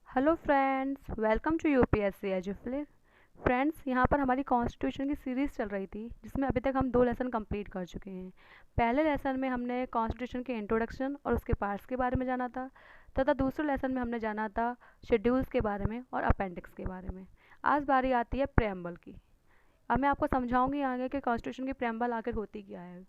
Hello friends, welcome to UPSC एजुफ्ले। Friends, यहाँ पर हमारी कॉन्स्टिट्यूशन की सीरीज़ चल रही थी जिसमें अभी तक हम 2 लेसन कंप्लीट कर चुके हैं। पहले लेसन में हमने कॉन्स्टिट्यूशन के इंट्रोडक्शन और उसके पार्ट्स के बारे में जाना था, तथा दूसरे लेसन में हमने जाना था शेड्यूल्स के बारे में और अपेंडिक्स के बारे में। आज बारी आती है प्रेम्बल की। अब मैं आपको समझाऊंगी आगे कि कॉन्स्टिट्यूशन की प्रेम्बल आखिर होती क्या है।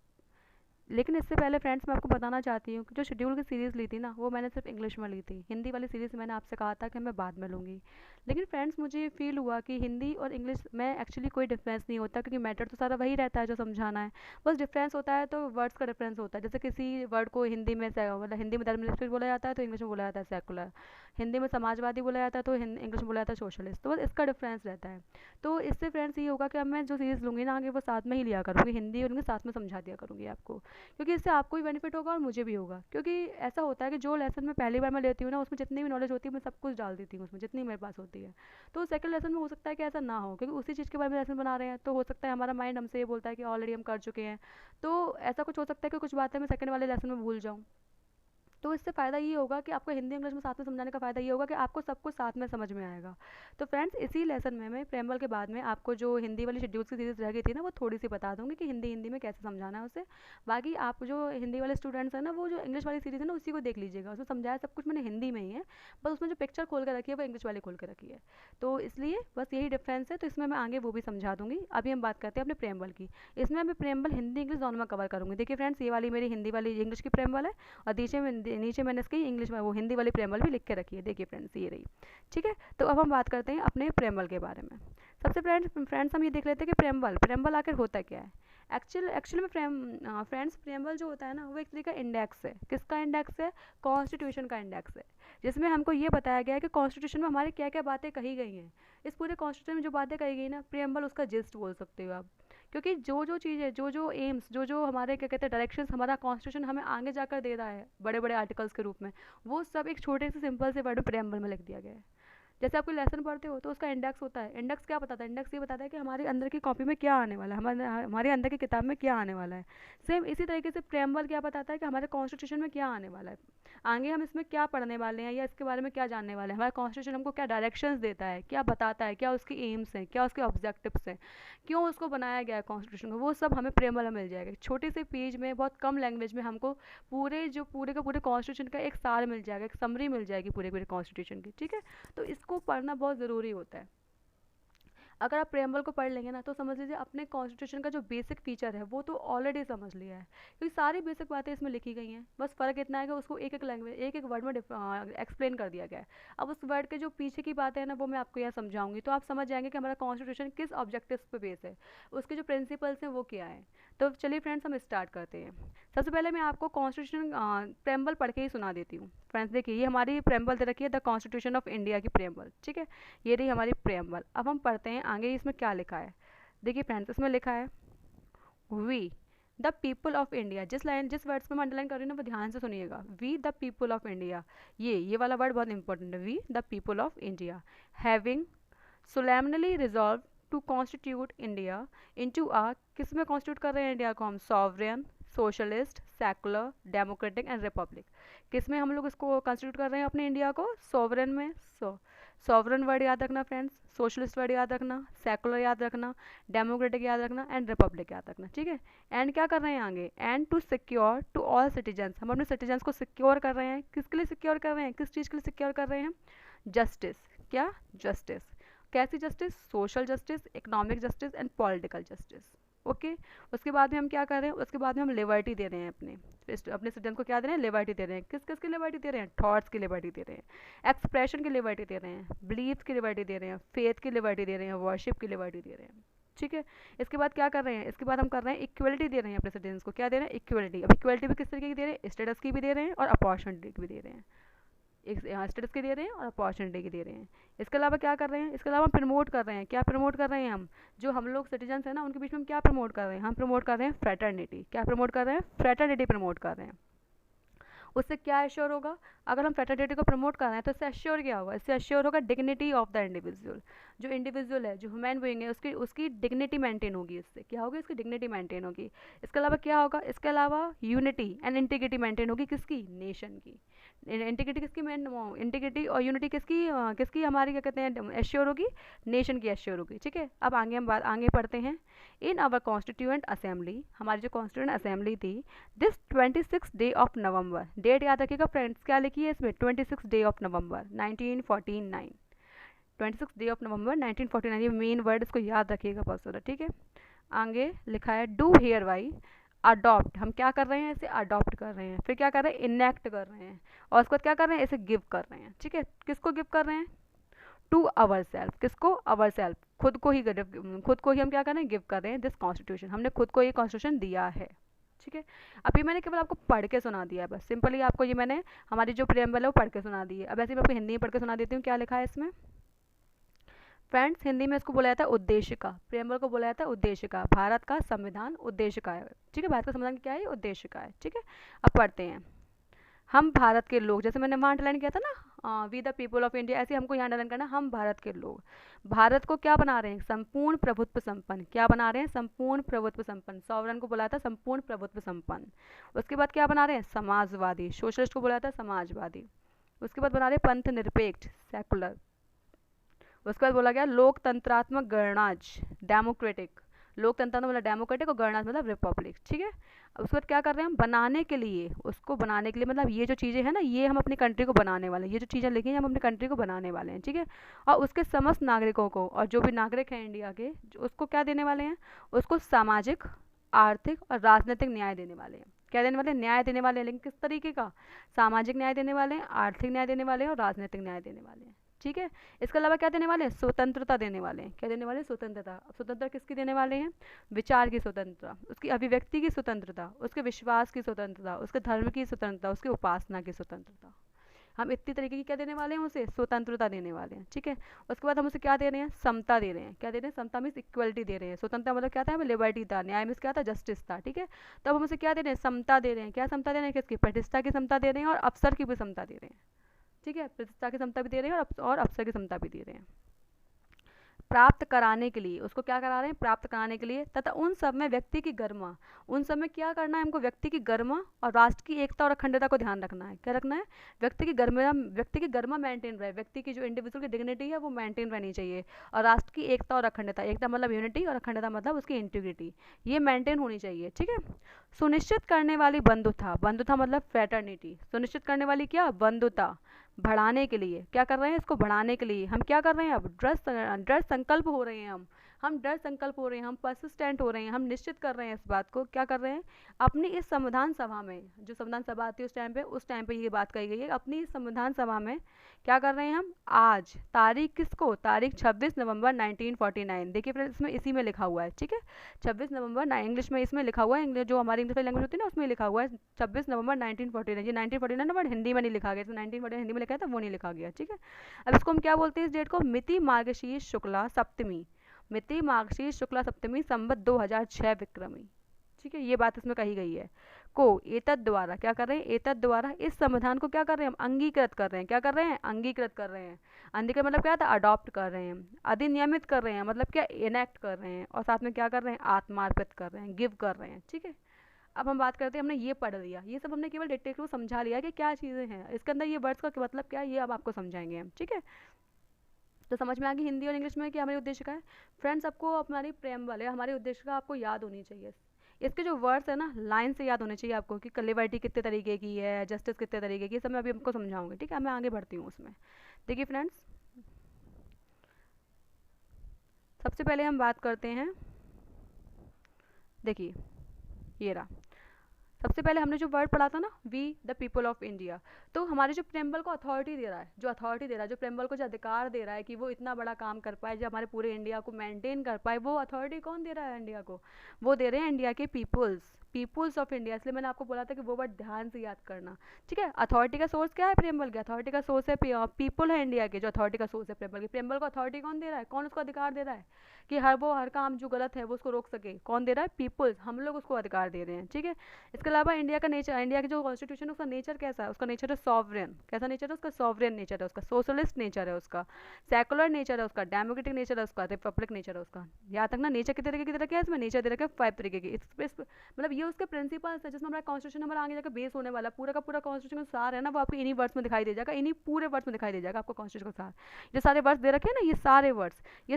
लेकिन इससे पहले फ्रेंड्स मैं आपको बताना चाहती हूँ कि जो शेड्यूल की सीरीज़ ली थी ना, वो मैंने सिर्फ इंग्लिश में ली थी। हिंदी वाली सीरीज़ मैंने आपसे कहा था कि मैं बाद में लूँगी। लेकिन फ्रेंड्स मुझे ये फील हुआ कि हिंदी और इंग्लिश में एक्चुअली कोई डिफरेंस नहीं होता, क्योंकि मैटर तो सारा वही रहता है जो समझाना है। बस डिफरेंस होता है तो वर्ड्स का डिफरेंस होता है। जैसे किसी वर्ड को हिंदी में मतलब हिंदी में धर्मनिरपेक्ष बोला जाता है तो इंग्लिश में बोला जाता है सेकुलर। हिंदी में समाजवादी बोला जाता है तो इंग्लिश में बोला जाता है सोशलिस्ट। तो बस इसका डिफरेंस रहता है। तो इससे फ्रेंड्स ये होगा कि अब मैं जो सीरीज़ लूँगी ना आगे, वो साथ में ही लिया करूँगी, हिंदी और इंग्लिश साथ में समझा दिया करूँगी आपको, क्योंकि इससे आपको भी बेनिफिट होगा और मुझे भी होगा। क्योंकि ऐसा होता है कि जो लेसन मैं पहली बार मैं लेती हूँ ना, उसमें जितनी भी नॉलेज होती है मैं सब कुछ डाल देती हूँ उसमें, जितनी मेरे पास होती है। तो सेकंड लेसन में हो सकता है कि ऐसा ना हो, क्योंकि उसी चीज़ के बारे में लेसन बना रहे हैं, तो हो सकता है हमारा माइंड हमसे ये बोलता है कि ऑलरेडी हम कर चुके हैं। तो ऐसा कुछ हो सकता है कि कुछ बातें मैं सेकंड वाले लेसन में भूल जाऊँ। तो इससे फ़ायदा ये होगा कि आपको हिंदी इंग्लिश में साथ में समझाने का फ़ायदा ये होगा कि आपको सब कुछ साथ में समझ में आएगा। तो फ्रेंड्स, इसी लेसन में मैं प्रेम्बल के बाद में आपको जो हिंदी वाली शेड्यूल्स की सीरीज़ रह गई थी ना, वो थोड़ी सी बता दूंगी कि हिंदी हिंदी में कैसे समझाना है उसे। बाकी आप जो हिंदी वाले स्टूडेंट्स हैं ना, वो जो इंग्लिश वाली सीरीज़ है ना, उसी को देख लीजिएगा। उसमें समझाया सब कुछ मैंने हिंदी में ही है, बस उसमें जो पिक्चर खोल कर रखी है वो इंग्लिश वाली खोल कर रखी है। तो इसलिए बस यही डिफरेंस है। तो इसमें मैं आगे वो भी समझा दूंगी। अभी हम बात करते हैं अपने प्रेम्बल की। इसमें मैं प्रेम्बल हिंदी इंग्लिश दोनों में कवर करूँगी। देखिए फ्रेंड्स, ये वाली मेरी हिंदी वाली इंग्लिश की प्रेम्बल है, और नीचे मैंने इसकी इंग्लिश में वो हिंदी वाली प्रेमल भी लिख के रखी है। देखिए फ्रेंड्स, ये रही। ठीक है, तो अब हम बात करते हैं अपने प्रेमल के बारे में। सबसे फ्रेंड्स हम ये देख लेते हैं कि प्रेमल आखिर होता क्या है। एक्चुअल में फ्रेंड्स, प्रेमबल जो होता है ना, वो एक तरीके का इंडेक्स है। किसका इंडेक्स है? कॉन्स्टिट्यूशन का इंडेक्स है, जिसमें हमको ये बताया गया है कि कॉन्स्टिट्यूशन में हमारी क्या क्या बातें कही गई हैं। इस पूरे कॉन्स्टिट्यूशन में जो बातें कही गई ना, प्रेमबल उसका जिस्ट बोल सकते हो आप। क्योंकि जो जो चीज़ें, जो जो एम्स, जो जो हमारे क्या कहते हैं डायरेक्शंस हमारा कॉन्स्टिट्यूशन हमें आगे जाकर दे रहा है बड़े बड़े आर्टिकल्स के रूप में, वो सब एक छोटे से सिंपल से वर्ड प्रेम्बल में लिख दिया गया है। जैसे आप कोई लेसन पढ़ते हो तो उसका इंडेक्स होता है। इंडेक्स क्या बताता है? इंडेक्स ये बताता है कि हमारे अंदर की कॉपी में क्या आने वाला है, हमारे अंदर की किताब में क्या आने वाला है। सेम इसी तरीके से प्रेम्बल क्या बताता है कि हमारे कॉन्स्टिट्यूशन में क्या आने वाला है, आगे हम इसमें क्या पढ़ने वाले हैं या इसके बारे में क्या जानने वाले हैं। हमारा कॉन्स्टिट्यूशन हमको क्या डायरेक्शंस देता है, क्या बताता है, क्या उसकी एम्स हैं, क्या उसके ऑब्जेक्टिव्स हैं, क्यों उसको बनाया गया है कॉन्स्टिट्यूशन को, वो सब हमें प्रेम्बल में मिल जाएगा। छोटे से पेज में बहुत कम लैंग्वेज में हमको पूरे का पूरे कॉन्स्टिट्यूशन का एक सार मिल जाएगा, एक समरी मिल जाएगी पूरे पूरे कॉन्स्टिट्यूशन की। ठीक है, तो इसको पढ़ना बहुत ज़रूरी होता है। अगर आप प्रेम्बल को पढ़ लेंगे ना, तो समझ लीजिए अपने कॉन्स्टिट्यूशन का जो बेसिक फीचर है वो तो ऑलरेडी समझ लिया है, क्योंकि सारी बेसिक बातें इसमें लिखी गई हैं। बस फ़र्क इतना है कि उसको एक एक लैंग्वेज, एक एक वर्ड में एक्सप्लेन कर दिया गया है। अब उस वर्ड के जो पीछे की बातें हैं ना, वो मैं आपको यहाँ समझाऊंगी, तो आप समझ जाएंगे कि हमारा कॉन्स्टिट्यूशन किस ऑब्जेक्टिव पे बेस है, उसके जो प्रिंसिपल्स हैं वो क्या है। तो चलिए फ्रेंड्स, हम स्टार्ट करते हैं। सबसे पहले मैं आपको कॉन्स्टिट्यूशन प्रेम्बल पढ़ के ही सुना देती हूँ। फ्रेंड्स देखिए, ये हमारी प्रेम्बल दे रखी है, द कॉन्स्टिट्यूशन ऑफ इंडिया की प्रेम्बल। ठीक है, ये रही हमारी प्रेम्बल। अब हम पढ़ते हैं आगे इसमें क्या लिखा है। देखिए फ्रेंड्स, इसमें लिखा है we the people of India. जिस वर्ड्स में मैं अंडरलाइन कर रही हूँ ना, वो ध्यान से सुनिएगा। We the people of India, ये वाला वर्ड बहुत इंपॉर्टेंट है। We the people of India having solemnly resolve to constitute India into a, किस में कॉन्स्टिट्यूट कर रहे हैं इंडिया को हम? Sovereign, socialist, secular, democratic and republic. किस में हम लोग इसको कॉन्स्टिट्यूट कर रहे हैं अपने इंडिया को? सॉवरेन में। सॉवरेन वर्ड याद रखना फ्रेंड्स, सोशलिस्ट वर्ड याद रखना, सेकुलर याद रखना, डेमोक्रेटिक याद रखना एंड रिपब्लिक याद रखना। ठीक है, एंड क्या कर रहे हैं आगे? And to secure to all citizens, हम अपने सिटीजन्स को सिक्योर कर रहे हैं। किसके लिए सिक्योर कर रहे हैं? किस चीज़ के लिए सिक्योर कर रहे हैं? जस्टिस। क्या? जस्टिस। कैसी justice? Social justice, economic justice and political justice. Okay, उसके बाद में हम क्या कर रहे हैं? उसके बाद में हम लिबर्टी दे रहे हैं अपने सिटीजन को। क्या दे रहे हैं? लिबर्टी दे रहे हैं। किस किस की लिबर्टी दे रहे हैं? थॉट्स की लिबर्टी दे रहे हैं, एक्सप्रेशन की लिबर्टी दे रहे हैं, बिलीफ की लिबर्टी दे रहे हैं, फेथ की लिबर्टी दे रहे हैं, वर्शिप की लिबर्टी दे रहे हैं। ठीक है, इसके बाद क्या कर रहे हैं? इसके बाद हम कर रहे हैं इक्वलिटी दे रहे हैं अपने सिटीजन को। क्या दे रहे हैं? इक्वलिटी। अब इक्वलिटी भी किस तरीके की दे रहे हैं? स्टेटस की भी दे रहे हैं और अपॉर्चुनिटी की भी दे रहे हैं। एक स्टेटस की दे रहे हैं और अपॉर्चुनिटी की दे रहे हैं। इसके अलावा क्या कर रहे हैं? इसके अलावा हम प्रमोट कर रहे हैं। क्या प्रमोट कर रहे हैं हम? जो हम लोग सिटीजन्स हैं ना, उनके बीच में हम क्या प्रमोट कर रहे हैं? हम प्रमोट कर रहे हैं फ्रेटर्निटी। क्या प्रमोट कर रहे हैं? फ्रेटर्निटी प्रमोट कर रहे हैं। उससे क्या एश्योर होगा? अगर हम फ्रेटर्निटी को प्रमोट कर रहे हैं तो इससे एश्योर क्या होगा? इससे एश्योर होगा डिग्निटी ऑफ द इंडिविजुअल। जो इंडिविजुअल है, जो ह्यूमन बीइंग है, उसकी उसकी डिग्निटी मेंटेन होगी। इससे क्या होगी, उसकी डिग्निटी मेंटेन होगी। इसके अलावा क्या होगा, इसके अलावा यूनिटी एंड इंटीग्रिटी मेंटेन होगी, किसकी, नेशन की। इंटीग्रिटी किसकी, इंटीग्रिटी और यूनिटी किसकी, किसकी हमारी क्या कहते हैं एश्योर होगी, नेशन की एश्योर होगी। ठीक है, अब आगे हम बात आगे पढ़ते हैं। इन आवर कॉन्स्टिट्यूएंट असेंबली, हमारी जो कॉन्स्टिट्यूएंट असेंबली थी, this 26 day of November, date याद रखिएगा फ्रेंड्स, क्या लिखी है इसमें, 26 day of November 1949, 26 day of November 1949, ये मेन वर्ड, इसको याद रखिएगा बहुत सारा। ठीक है, आगे लिखा है डू हेयर वाई अडॉप्ट, हम क्या कर रहे हैं, इसे अडॉप्ट कर रहे हैं। फिर क्या कर रहे हैं, इनेक्ट कर रहे हैं। और उसके बाद क्या कर रहे हैं, इसे गिव कर रहे हैं। ठीक है, किसको गिव कर रहे हैं, टू अवर सेल्फ, किसको, अवर सेल्फ, खुद को ही, खुद को ही हम क्या कर रहे हैं, गिव कर रहे हैं दिस कॉन्स्टिट्यूशन, हमने खुद को ये कॉन्स्टिट्यूशन दिया है। ठीक है, अभी मैंने केवल आपको पढ़ के सुना दिया है, बस सिंपली आपको ये मैंने हमारी जो प्रेम्बल है वो पढ़ के सुना दी है। अब ऐसे मैं आपको हिंदी में पढ़ के सुना देती हूँ, क्या लिखा है इसमें। फ्रेंड्स, हिंदी में इसको बोला जाता है उद्देश्य का, प्रेम्बल को बोला जाता है उद्देश्य का। भारत का संविधान उद्देश्य का है। ठीक है, भारत का संविधान क्या है, उद्देश्य का है। ठीक है, अब पढ़ते हैं। हम भारत के लोग, जैसे मैंने वहाँ अंडरलाइन किया था ना, we the people of India, ऐसे हमको यहाँ अंडरलाइन करना, हम भारत के लोग भारत को क्या बना रहे हैं, संपूर्ण प्रभुत्व संपन्न, क्या बना रहे हैं, संपूर्ण प्रभुत्व संपन्न। सॉवरन को बुलाया था संपूर्ण प्रभुत्व संपन्न। उसके बाद क्या बना रहे हैं, समाजवादी, सोशलिस्ट को बुलाया था समाजवादी। उसके बाद बना रहे पंथ निरपेक्ष, सेकुलर। उसके बाद बोला गया लोकतंत्रात्मक गणराज्य, डेमोक्रेटिक, लोकतंत्र मतलब डेमोक्रेटिक और गणराज्य मतलब रिपब्लिक। ठीक है, अब उसके बाद क्या कर रहे हैं हम, बनाने के लिए, उसको बनाने के लिए मतलब ये जो चीज़ें हैं ना, ये हम अपनी कंट्री को बनाने वाले हैं, ये जो चीज़ें लिखी हैं हम अपनी कंट्री को बनाने वाले हैं। ठीक है, और उसके समस्त नागरिकों को, और जो भी नागरिक हैं इंडिया के, उसको क्या देने वाले हैं, उसको सामाजिक, आर्थिक और राजनीतिक न्याय देने वाले हैं। क्या देने वाले हैं, न्याय देने वाले हैं, लेकिन किस तरीके का, सामाजिक न्याय देने वाले हैं, आर्थिक न्याय देने वाले हैं और राजनीतिक न्याय देने वाले हैं। ठीक है, इसके अलावा क्या देने वाले हैं, स्वतंत्रता देने वाले हैं। क्या देने वाले हैं, स्वतंत्रता। स्वतंत्रता किसकी देने वाले हैं, विचार की स्वतंत्रता, उसकी अभिव्यक्ति की स्वतंत्रता, उसके विश्वास की स्वतंत्रता, उसके धर्म की स्वतंत्रता, उसकी उपासना की स्वतंत्रता। हम इतनी तरीके की क्या देने वाले हैं, उसे स्वतंत्रता देने वाले हैं। ठीक है, उसके बाद हम उसे क्या दे रहे हैं, समता दे रहे हैं। क्या दे रहे हैं, समता मीन्स इक्वलिटी दे रहे हैं। स्वतंत्रता मतलब क्या था, हमें लिबर्टी था, न्याय मीन्स क्या था, जस्टिस था। ठीक है, तो अब हम उसे क्या दे रहे हैं, समता दे रहे हैं। क्या समता दे रहे हैं, किसकी, प्रतिष्ठा की समता दे रहे हैं और अवसर की भी समता दे रहे हैं। ठीक है, प्रतिष्ठा की समता भी दे रहे हैं और अवसर की समता भी दे रहे हैं। प्राप्त कराने के लिए, उसको क्या करा रहे हैं, प्राप्त कराने के लिए, तथा उन सब में व्यक्ति की गरिमा, उन सब में क्या करना है हमको, व्यक्ति की गरिमा और राष्ट्र की एकता और अखंडता को ध्यान रखना है। क्या रखना है, व्यक्ति की गरिमा मेंटेन रहे, व्यक्ति की जो इंडिविजुअल की डिग्निटी है वो मेंटेन रहनी चाहिए, और राष्ट्र की एकता और अखंडता, एकता मतलब यूनिटी और अखंडता मतलब उसकी इंटीग्रिटी, ये मेंटेन होनी चाहिए। ठीक है, सुनिश्चित करने वाली बंधुता, बंधुता मतलब फ्रेटर्निटी, सुनिश्चित करने वाली क्या, बंधुता, बढ़ाने के लिए, क्या कर रहे हैं, इसको बढ़ाने के लिए हम क्या कर रहे हैं, अब दृढ़ संकल्प हो रहे हैं, हम दृढ़ संकल्प हो रहे हैं, हम परसिस्टेंट हो रहे हैं, हम निश्चित कर रहे हैं इस बात को, क्या कर रहे हैं, अपनी इस संविधान सभा में, जो संविधान सभा आती है उस टाइम पे ये बात कही गई है, अपनी इस संविधान सभा में क्या कर रहे हैं हम, आज तारीख किसको, तारीख 26 नवंबर 1949, देखिए फ्रेंड्स इसमें इसी में लिखा हुआ है। ठीक है, 26 नवंबर इंग्लिश में इसमें लिखा हुआ है, जो हमारी इंग्लिश लैंग्वेज होती है ना उसमें लिखा हुआ है 26 नवंबर 1949। ये 1949 वर्ड हिंदी में नहीं लिखा गया, इसमें 1949 हिंदी में लिखा है तो वो नहीं लिखा गया। ठीक है, अब इसको हम क्या बोलते हैं, इस डेट को, मिति मार्गशीर्ष शुक्ला सप्तमी, मिति मार्गशीर्ष शुक्ला सप्तमी संवत 2006 विक्रमी। ठीक है, ये बात इसमें कही गई है। को एतद द्वारा क्या कर रहे हैं, एतद द्वारा इस संविधान को क्या कर रहे हैं, हम अंगीकृत कर रहे हैं। क्या कर रहे हैं, अंगीकृत कर रहे हैं। अंगीकृत मतलब क्या था, अडॉप्ट कर रहे हैं। अधिनियमित कर रहे हैं मतलब क्या, इनेक्ट कर रहे हैं। और साथ में क्या कर रहे हैं, आत्मार्पित कर रहे हैं, गिव कर रहे हैं। ठीक है, अब हम बात करते हैं, हमने ये पढ़ लिया, ये सब हमने केवल डिटेल को समझा लिया कि क्या चीज़ें हैं इसके अंदर, ये वर्ड्स का मतलब क्या है, ये अब आपको समझाएंगे हम। ठीक है, तो समझ में आ गई हिंदी और इंग्लिश में कि हमारे उद्देश्य का है। फ्रेंड्स, आपको हमारी प्रेम्बल है, हमारे उद्देश्य का आपको याद होनी चाहिए। इसके जो वर्ड्स है ना, लाइन से याद होने चाहिए आपको, कि लिबर्टी कितने तरीके की है, जस्टिस कितने तरीके की, ये सब मैं अभी आपको समझाऊंगी। ठीक है, मैं आगे बढ़ती हूँ उसमें। देखिए फ्रेंड्स, सबसे पहले हम बात करते हैं, देखिए ये रहा, सबसे पहले हमने जो वर्ड पढ़ा था ना, we the people of India, तो हमारे जो प्रेम्बल को अथॉरिटी दे रहा है, जो अथॉरिटी दे रहा है, जो प्रेम्बल को जो अधिकार दे रहा है कि वो इतना बड़ा काम कर पाए, जो हमारे पूरे इंडिया को मेंटेन कर पाए, वो अथॉरिटी कौन दे रहा है इंडिया को, वो दे रहे हैं इंडिया के पीपल्स, पीपुल्स ऑफ इंडिया, इसलिए मैंने आपको बोला था कि वो वर्ड ध्यान से याद करना, ठीक है। अथॉरिटी का सोर्स क्या है प्रेम्बल का? अथॉरिटी का सोर्स है पीपल है इंडिया के, जो अथॉरिटी का सोर्स है प्रेम्बल की। प्रेम्बल को अथॉरिटी कौन दे रहा है? कौन उसको अधिकार दे रहा है कि हर काम जो गलत है वो उसको रोक सके? कौन दे रहा है? पीपल्स, हम लोग उसको अधिकार दे रहे हैं, ठीक है। इसके अलावा इंडिया का नेचर, इंडिया की जो कॉन्स्टिट्यूशन है उसका नेचर कैसा है? उसका नेचर है सॉवरेन। कैसा नेचर है उसका? सॉवरेन नेचर है उसका, सोशलिस्ट नेचर है उसका, सेकुलर नेचर है उसका, डेमोक्रेटिक नेचर है उसका, रिपब्लिक नेचर है उसका। याद रखना नेचर कितने तरीके की तरह क्या है इसमें? नेचर दे रखा है 5 तरीके की। मतलब ये उसके प्रिंसिपल्स है जिसमें हमारा कॉन्स्टिट्यूशन हमारा आगे जाकर बेस होने वाला। पूरा का पूरा कॉन्स्टिट्यूशन सार है ना, वो आपको इन्हीं वर्ड्स में दिखाई दे जाएगा, इन्हीं पूरे वर्ड्स में दिखाई दे जाएगा आपको कॉन्स्टिट्यूशन का सार। जो सारे वर्ड्स दे रखे हैं ना, ये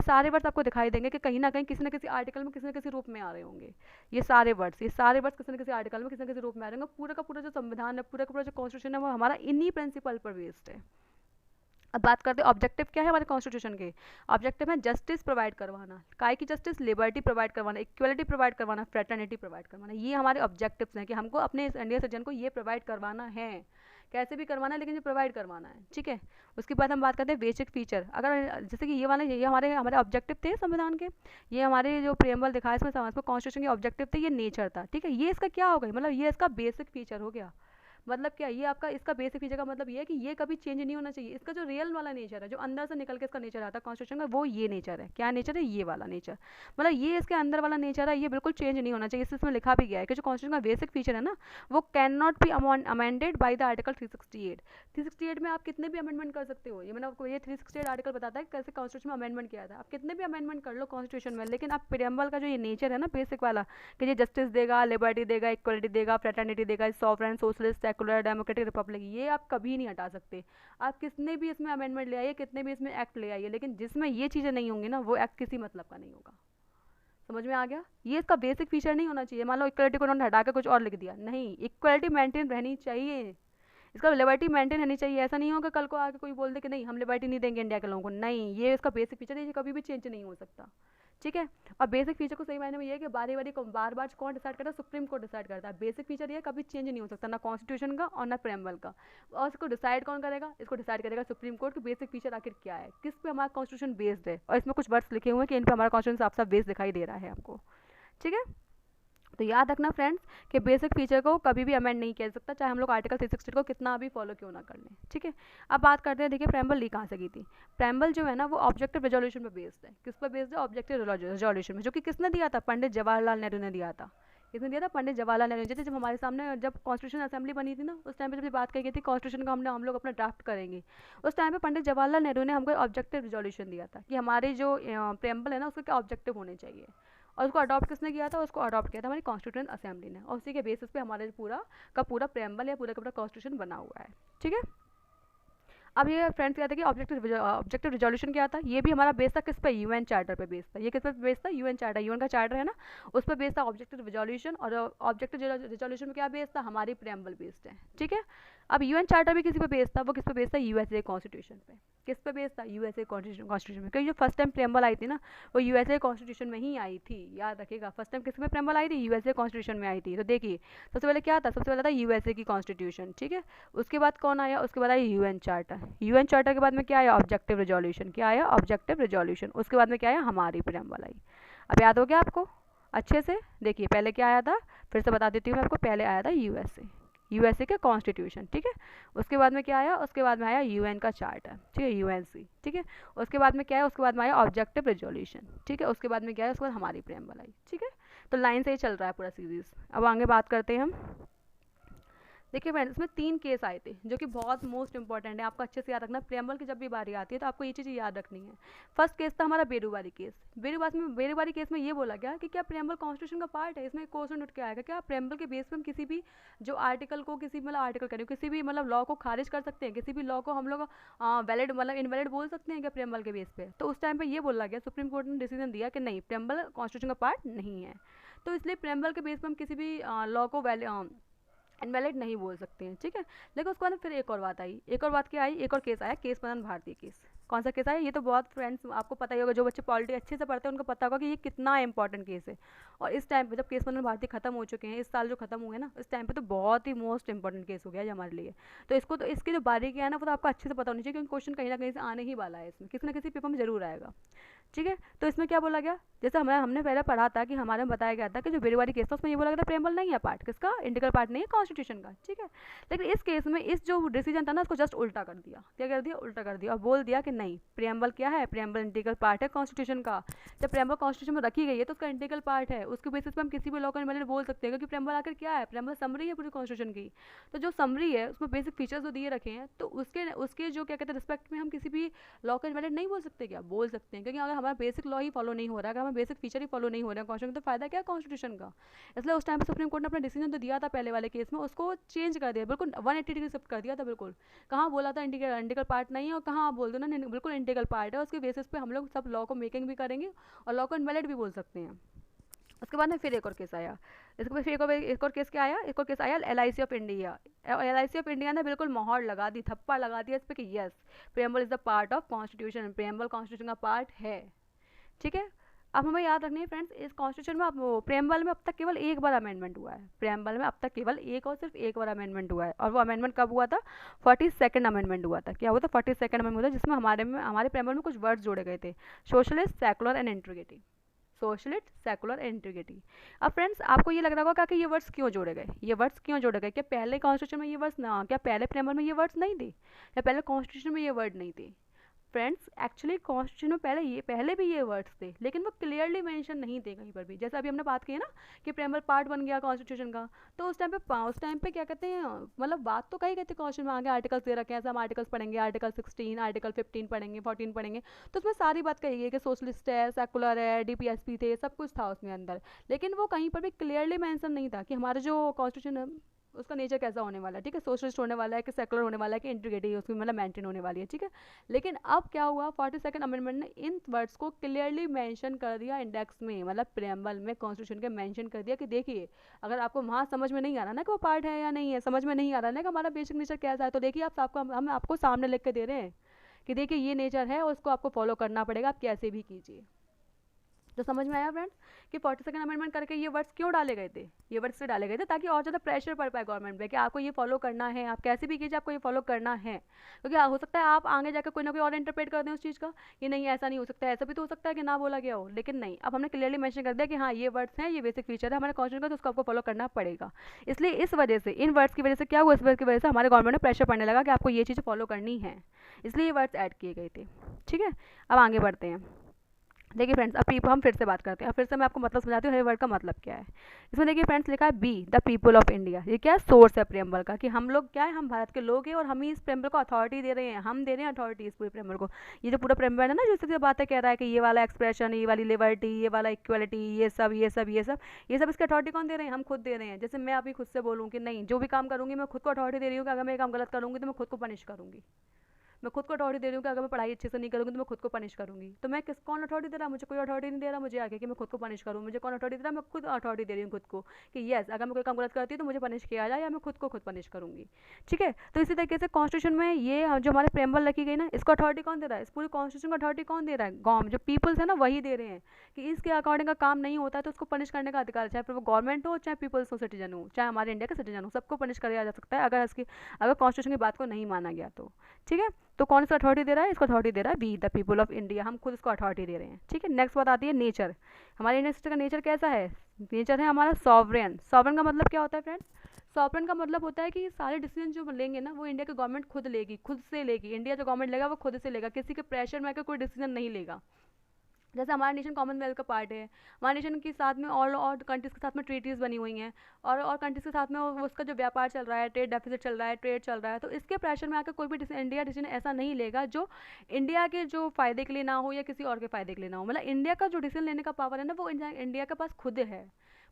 सारे वर्ड्स आपको दिखाई देंगे कि कहीं ना कहीं किसी न किसी आर्टिकल में किसी न किसी रूप में आ रहे होंगे। ये सारे वर्ड्स किसी न किसी आर्टिकल में किसी न किसी रूप में आ रहे होंगे। पूरा का पूरा जो संविधान है, पूरा का पूरा जो कॉन्स्टिट्यूशन है, वो हमारा इन्हीं प्रिंसिपल पर बेस्ड है। अब बात करते हैं ऑब्जेक्टिव क्या है हमारे कॉन्स्टिट्यूशन के। ऑब्जेक्टिव है जस्टिस प्रोवाइड करवाना। काय की जस्टिस? लिबर्टी प्रोवाइड करवाना, इक्वलिटी प्रोवाइड करवाना, फ्रेटर्निटी प्रोवाइड करवाना। ये हमारे ऑब्जेक्टिव्स हैं कि हमको अपने इंडिया सिटीजन को ये प्रोवाइड करवाना है, कैसे भी करवाना है लेकिन ये प्रोवाइड करवाना है, ठीक है। उसके बाद हम बात करते हैं बेसिक फीचर। अगर जैसे कि ये हमारे हमारे ऑब्जेक्टिव थे संविधान के, ये हमारे जो प्रियम्बल दिखा है इसमें कॉन्स्टिट्यूशन के ऑब्जेक्टिव थे, ये नेचर था, ठीक है। ये इसका क्या हो गया? मतलब ये इसका बेसिक फीचर हो गया। मतलब क्या? ये आपका इसका बेसिक फीचर का मतलब ये है कि ये कभी चेंज नहीं होना चाहिए। इसका जो रियल वाला नेचर है, जो अंदर से निकल के इसका नेचर आता है कॉन्स्टिट्यूशन का, वो ये नेचर है। क्या नेचर है? ये वाला नेचर। मतलब ये इसके अंदर वाला नेचर है, ये बिल्कुल चेंज नहीं होना चाहिए। इसमें लिखा भी गया है कि जो कॉन्स्टिट्यूशन का बेसिक फीचर है ना, वो can not be amended by the article 368। 368 में आप कितने भी अमेंडमेंट कर सकते हो। ये मैंने आपको ये 368 आर्टिकल बताता है कैसे कॉन्स्टिट्यूशन में अमेंडमेंट किया था। आप कितने भी अमेंडमेंट कर लो कॉन्स्टिट्यूशन में, लेकिन आप प्रियम्बल का जो ये नेचर है ना बेसिक वाला, कि ये जस्टिस देगा, लिबर्टी देगा, इक्वलिटी देगा, फ्रेटर्निटी देगा, sovereign, socialist, secular, democratic, Republic, ये आप कभी नहीं हटा सकते। आप कितने भी इसमें अमेंडमेंट ले आइए, कितने भी इसमें एक्ट ले आइए, लेकिन जिसमें ये चीज़ें नहीं होंगी ना, वो एक्ट किसी मतलब का नहीं होगा। समझ में आ गया? ये इसका बेसिक फीचर नहीं होना चाहिए। मान लो इक्वलिटी को उन्होंने हटा के कुछ और लिख दिया, नहीं, इक्वलिटी मेंटेन रहनी चाहिए, इसका लिबर्टी मेंटेन रहनी चाहिए। ऐसा नहीं होगा कल को आके कोई बोल दे कि नहीं हम लिबर्टी नहीं देंगे इंडिया के लोगों को, नहीं, ये इसका बेसिक फीचर है, ये कभी भी चेंज नहीं हो सकता, ठीक है। और बेसिक फीचर को सही मायने में ये है कि बार बार कौन डिसाइड करता है? सुप्रीम कोर्ट डिसाइड करता है। बेसिक फीचर ये कभी चेंज नहीं हो सकता, ना कॉन्स्टिट्यूशन का और ना प्रेम्बल का। और इसको डिसाइड कौन करेगा? इसको डिसाइड करेगा सुप्रीम कोर्ट कि बेसिक फीचर आखिर क्या है, किस पे हमारा कॉन्स्टिट्यूशन बेस्ड है। और इसमें कुछ वर्ड्स लिखे हुए हैं कि इन पर हमारा कॉन्स्टिट्यूशन साफ साफ बेस्ड दिखाई दे रहा है आपको, ठीक है। तो याद रखना फ्रेंड्स कि बेसिक फीचर को कभी भी अमेंड नहीं किया जा सकता, चाहे हम लोग आर्टिकल 360 को कितना भी फॉलो क्यों ना कर लें, ठीक है। अब बात करते हैं, देखिए प्रेम्बल ली कहाँ से की थी। प्रेम्बल जो है ना वो ऑब्जेक्टिव रिजोल्यूशन पे बेस्ड है। किस पर बेस्ड है? ऑब्जेक्टिव रिजोल्यूशन में, जो कि किसने दिया था? पंडित जवाहरलाल नेहरू ने दिया था। किसने दिया था? पंडित जवाहरलाल नेहरू ने। जब हमारे सामने जब कॉन्स्टिट्यूशन असेंबली बनी थी ना, उस टाइम पे जब बात कही गई थी कॉन्स्टिट्यूशन का हम लोग अपना ड्राफ्ट करेंगे, उस टाइम पे पंडित जवाहरलाल नेहरू ने हमको ऑब्जेक्टिव रिजोल्यूशन दिया था कि हमारे जो प्रेम्बल है ना उसके क्या ऑब्जेक्टिव होने चाहिए। और उसको अडॉप्ट किसने किया था? उसको अडॉप्ट किया था हमारी कॉन्स्टिट्यूएंट असेंबली ने, और उसी के बेसिस पे हमारे पूरा का पूरा प्रेम्बल या पूरा का पूरा कॉन्स्टिट्यूशन बना हुआ है, ठीक है। अब ये फ्रेंड्स क्या था कि ऑब्जेक्टिव रिजोल्यूशन क्या था? ये भी हमारा बेस था किस पे? यूएन चार्टर पे बेस था। ये किस पे बेस था? यूएन चार्टर, यूएन का चार्टर है ना, उस पर बेस था ऑब्जेक्टिव रिजोल्यूशन। और ऑब्जेक्टिव रिजोल्यूशन में क्या बेस था? हमारी प्रेम्बल बेस्ड है, ठीक है। अब यूएन चार्टर भी किसी पे बेस था, वो किस पे बेस था? यूएसए कॉन्स्टिट्यूशन पे। किस पे बेस था? यूएसए कॉन्स्टिट्यूशन में, क्योंकि जो फर्स्ट टाइम प्रेम्बल आई थी ना वो यूएसए कॉन्स्टिट्यूशन में ही आई थी। याद रखिएगा, फर्स्ट टाइम किस में प्रेम्बल आई थी? यूएसए कॉन्स्टिट्यूशन में आई थी। तो देखिए सबसे पहले क्या था? सबसे पहले था यूएसए की कॉन्स्टिट्यूशन, ठीक है। उसके बाद कौन आया? उसके बाद आया यूएन चार्टर। यूएन चार्टर के बाद में क्या आया? Objective resolution. क्या आया? Objective resolution. उसके बाद में क्या आया? हमारी प्रेम्बल आई। अब याद हो गया आपको अच्छे से? देखिए पहले क्या आया था, फिर से बता देती हूँ मैं आपको। पहले आया था यूएसए के कॉन्स्टिट्यूशन, ठीक है। उसके बाद में क्या आया? उसके बाद में आया यूएन का चार्टर, ठीक है, यूएनसी, ठीक है। उसके बाद में क्या है? उसके बाद में आया ऑब्जेक्टिव रिजोल्यूशन, ठीक है। उसके बाद में क्या है? उसके बाद हमारी प्रेम्बल आई, ठीक है। तो लाइन से ही चल रहा है पूरा सीरीज। अब आगे बात करते हैं हम। देखिए फ्रेंड्स, इसमें 3 केस आए थे जो कि बहुत मोस्ट इंपॉर्टेंट है, आपको अच्छे से याद रखना। प्रेम्बल की जब भी बारी आती है तो आपको ये चीज़ याद रखनी है। फर्स्ट केस था हमारा बेरूबारी केस। बेरूबारी केस में ये बोला गया कि क्या प्रेम्बल कॉन्स्टिट्यूशन का पार्ट है? इसमें क्वेश्चन उठ के आएगा, क्या प्रेम्बल के बेस पे हम किसी भी जो आर्टिकल को आर्टिकल करें, किसी भी लॉ को खारिज कर सकते हैं? किसी भी लॉ को हम लोग वैलिड इनवैलिड बोल सकते हैं क्या प्रेम्बल के बेस पे? तो उस टाइम पे ये बोला गया, सुप्रीम कोर्ट ने डिसीजन दिया कि नहीं, प्रेम्बल कॉन्स्टिट्यूशन का पार्ट नहीं है। तो इसलिए प्रेम्बल के बेस पे हम किसी भी लॉ को इनवैलिड नहीं बोल सकते हैं, ठीक है। लेकिन उसके बाद फिर एक और बात आई। एक और बात क्या आई? एक और केस आया, केस मदन भारती केस। कौन सा केस आया? ये तो बहुत फ्रेंड्स आपको पता ही होगा, जो बच्चे पॉलिटी अच्छे से पढ़ते हैं उनको पता होगा कि ये कितना इंपॉर्टेंट केस है। और इस टाइम पे जब केस मदन भारती खत्म हो चुके हैं, इस साल जो खत्म हुए ना, इस टाइम पे तो बहुत ही मोस्ट इंपॉर्टेंट केस हो गया है हमारे लिए। तो इसकी जो बारीकी है ना वो तो आपको अच्छे से पता होनी चाहिए, क्योंकि क्वेश्चन कहीं ना कहीं से आने ही वाला है इसमें, किसी ना किसी पेपर में जरूर आएगा, ठीक है। तो इसमें क्या बोला गया, जैसे हमने पहले पढ़ा था कि हमारे में बताया गया था कि जो बेरीवारी केस था उसमें ये बोला गया था प्रेम्बल नहीं है पार्ट, किसका, इंटीग्रल पार्ट नहीं है कॉन्स्टिट्यूशन का, ठीक है। लेकिन इस केस में इस जो डिसीजन था ना उसको जस्ट उल्टा कर दिया, क्या कर दिया, उल्टा कर दिया, और बोल दिया कि नहीं, प्रेम्बल क्या है, प्रेम्बल इंटीग्रल पार्ट है कॉन्स्टिट्यूशन का। जब प्रेम्बल कॉन्स्टिट्यूशन में रखी गई है तो उसका इंटीग्रल पार्ट है, उसके बेसिस पे हम किसी भी लॉ का इनवैलिड बोल सकते हैं, क्योंकि प्रेम्बल आकर क्या है, प्रेम्बल समरी है पूरी कॉन्स्टिट्यूशन की। तो जो समरी है उसमें बेसिक फीचर्स जो दिए रखे हैं, तो उसके जो क्या कहते हैं रिस्पेक्ट में हम किसी भी लॉ का इनवैलिड नहीं बोल सकते, क्या बोल सकते हैं, क्योंकि अगर हमारा बेसिक लॉ ही फॉलो नहीं हो रहा है, अगर हमारा बेसिक फीचर ही फॉलो नहीं हो रहा है कॉन्स्टिट्यूशन, तो फायदा क्या है कॉन्स्टिट्यूशन का। इसलिए उस टाइम पे सुप्रीम कोर्ट ने अपना डिसीजन तो दिया था पहले वाले केस में, उसको चेंज कर दिया, बिल्कुल 180 डिग्री शिफ्ट कर दिया था बिल्कुल। कहाँ बोला था इंटीग्रल पार्ट नहीं है, और कहाँ आप बोल दो ना बिल्कुल इंटीग्रल पार्ट है, उसके बेसिस पे हम लोग सब लॉ को मेकिंग भी करेंगे और लॉ को इनवैलिड भी बोल सकते हैं। उसके बाद में फिर एक और केस आया, इसके बाद फिर एक और केस क्या आया, एक और केस आया LIC of India. LIC of India ने बिल्कुल मोहर लगा दी, थप्पड़ लगा दिया इस पर कि yes, preamble is the part of constitution, preamble constitution का पार्ट है, ठीक है। अब हमें याद रखनी है फ्रेंड्स, इस कॉन्स्टिट्यूशन में अब प्रेम्बल में अब तक केवल एक बार अमेंडमेंट हुआ है, प्रेम्बल में अब तक केवल एक और सिर्फ एक बार अमेंडमेंट हुआ है, और वो अमेंडमेंट कब हुआ था, 42nd अमेंडमेंट हुआ था। क्या हुआ था, 42nd अमेंडमेंट हुआ था, जिसमें हमारे प्रेम्बल में कुछ वर्ड्स जोड़े गए थे, socialist, secular and integrity, socialist, secular, integrity. अब फ्रेंड्स आपको ये लग रहा होगा कि ये वर्ड्स क्यों जोड़े गए, ये वर्ड्स क्यों जोड़े गए, क्या पहले कॉन्स्टिट्यूशन में ये वर्ड्स ना, क्या पहले प्रेम्बल में ये वर्ड्स नहीं थे, या पहले कॉन्स्टिट्यूशन में ये वर्ड नहीं थे। फ्रेंड्स एक्चुअली कॉन्स्टिट्यूशन में पहले भी ये वर्ड्स थे, लेकिन वो क्लियरली मेंशन नहीं थे कहीं पर भी। जैसे अभी हमने बात की है ना कि प्रेम्बल पार्ट बन गया कॉन्स्टिट्यूशन का, तो उस टाइम पे क्या कहते हैं, मतलब बात तो कही कहते हैं कॉन्स्टिट्यूशन में, आगे आर्टिकल्स दे रखे हैं, ऐसे हम आर्टिकल्स पढ़ेंगे, आर्टिकल 16, आर्टिकल 15 पढ़ेंगे, 14 पढ़ेंगे, तो उसमें सारी बात कही गई कि सोशलिस्ट है, सेकुलर है, DPSP थे, सब कुछ था उसमें अंदर। लेकिन वो कहीं पर भी क्लियरली मेंशन नहीं था कि हमारा जो कॉन्स्टिट्यूशन है उसका नेचर कैसा होने वाला है, ठीक है, सोशलिस्ट होने वाला है कि सेकुलर होने वाला है कि इंटीग्रिटी उसकी मतलब मेंटेन होने वाली है, ठीक है। लेकिन अब क्या हुआ, 42nd अमेंडमेंट ने इन वर्ड्स को क्लियरली मेंशन कर दिया इंडेक्स में, मतलब प्रेम्बल में कॉन्स्टिट्यूशन के मेंशन कर दिया कि देखिए, अगर आपको वहाँ समझ में नहीं आ रहा ना कि वो पार्ट है या नहीं है, समझ में नहीं आ रहा ना कि हमारा बेसिक नेचर कैसा है, तो देखिए हम आपको सामने लिख के दे रहे हैं कि देखिए ये नेचर है और उसको आपको फॉलो करना पड़ेगा, आप कैसे भी कीजिए। तो समझ में आया फ्रेंड्स कि 42nd अमेंडमेंट करके ये वर्ड्स क्यों डाले गए थे, ये वर्ड्स से डाले गए थे ताकि और ज़्यादा प्रेशर पड़ पाए गवर्नमेंट पे कि आपको ये फॉलो करना है, आप कैसे भी कीजिए आपको ये फॉलो करना है, क्योंकि हो सकता है आप आगे जाकर कोई ना कोई और इंटरप्रेट कर दें उस चीज़ का, ये नहीं ऐसा नहीं हो सकता, ऐसा भी तो हो सकता है कि ना बोला गया हो, लेकिन नहीं, अब हमने क्लियरली मेंशन कर दिया कि हाँ ये वर्ड्स हैं, ये बेसिक फीचर है हमारे कॉन्स्टिट्यूशन का, तो उसको आपको फॉलो करना पड़ेगा। इसलिए इस वजह से, इन वर्ड्स की वजह से क्या हुआ, इस वर्ड की वजह से हमारे गवर्नमेंट में प्रेशर पड़ने लगा कि आपको ये चीज़ फॉलो करनी है, इसलिए ये वर्ड्स ऐड किए गए थे, ठीक है। अब आगे बढ़ते हैं, देखिए फ्रेंड्स, अब हम फिर से बात करते हैं, अब फिर से मैं आपको मतलब समझाती हूँ हर वर्ड का मतलब क्या है। इसमें देखिए फ्रेंड्स लिखा है be the people of India, ये क्या सोर्स है प्रेम्बल का, कि हम लोग क्या है, हम भारत के लोग हैं और हम ही इस प्रेम्बल को अथॉरिटी दे रहे हैं, हम दे रहे हैं अथॉरिटी इस पूरे प्रेम्बल को। ये जो पूरा प्रेम्बल है ना, जो इससे बातें कह रहा है कि ये वाला एक्सप्रेशन, ये वाली लिबर्टी, ये वाला इक्वलिटी, ये सब इसकी अथॉरिटी कौन दे रहे हैं, हम खुद दे रहे हैं। जैसे मैं अभी खुद से बोलूँ कि नहीं, जो भी काम करूँगी मैं खुद को अथॉरिटी दे रही हूँ कि अगर मैं काम गलत करूँगी तो मैं खुद को पनिश करूँगी, मैं खुद को अथॉरिटी दे रही हूँ कि अगर मैं पढ़ाई अच्छे से नहीं करूँगी तो मैं खुद को पनिश करूँगी। तो मैं कौन अथॉरिटी दे रहा, मुझे कोई अथॉरिटी नहीं दे रहा मुझे आगे कि मैं खुद को पनिश करूँ, मुझे कौन अथॉरिटी दे रहा, मैं खुद अथॉरिटी दे रही हूँ खुद को कि यस, अगर मैं कोई काम गलत करती हूँ तो मुझे पनिश किया जाए या मैं खुद को खुद पनिश करूँगी, ठीक है। तो इसी तरीके से कॉन्स्टिट्यूशन में ये जो हमारे प्रेम्बल रखी गई ना, इसको अथॉरिटी कौन दे रहा है, इस पूरी कॉन्स्टिट्यूशन को अथॉरिटी कौन दे रहा है, गॉम जो पीपल्स है ना वही दे रहे हैं कि इसके अकॉर्डिंग का काम नहीं होता है तो उसको पनिश करने का अधिकार, चाहे फिर वो गवर्नमेंट हो, चाहे पीपल्स हो, सिटीजन हो, चाहे हमारे इंडिया के सिटीजन हो, सबको पनिश किया जा सकता है अगर कॉन्स्टिट्यूशन की बात को नहीं माना गया तो, ठीक है। तो कौन सा अथॉरिटी दे रहा है, इसको अथॉरिटी दे रहा है be the people of India, हम खुद इसको अथॉरिटी दे रहे हैं, ठीक है। नेक्स्ट बात आती है नेचर, हमारे इंडियन सिस्टम का नेचर कैसा है, नेचर है हमारा सॉवरेन। सॉवरेन का मतलब क्या होता है फ्रेंड्स, सॉवरेन का मतलब होता है कि सारे डिसीजन जो लेंगे ना वो इंडिया की गवर्नमेंट खुद लेगी, खुद से लेगी, इंडिया जो गवर्नमेंट लेगा वो खुद से लेगा, किसी के प्रेशर में आकर कोई डिसीजन नहीं लेगा। जैसे हमारा नेशन कॉमनवेल्थ का पार्ट है, हमारे नेशन के साथ में और कंट्रीज़ के साथ में ट्रीटीज़ बनी हुई हैं, और कंट्रीज़ के साथ में उसका जो व्यापार चल रहा है, ट्रेड डेफिसिट चल रहा है, ट्रेड चल रहा है, तो इसके प्रेशर में आकर कोई भी इंडिया डिसीजन ऐसा नहीं लेगा जो इंडिया के जो फ़ायदे के लिए ना हो या किसी और के फ़ायदे के लिए ना हो। मतलब इंडिया का जो डिसीजन लेने का पावर है ना वो इंडिया के पास खुद है,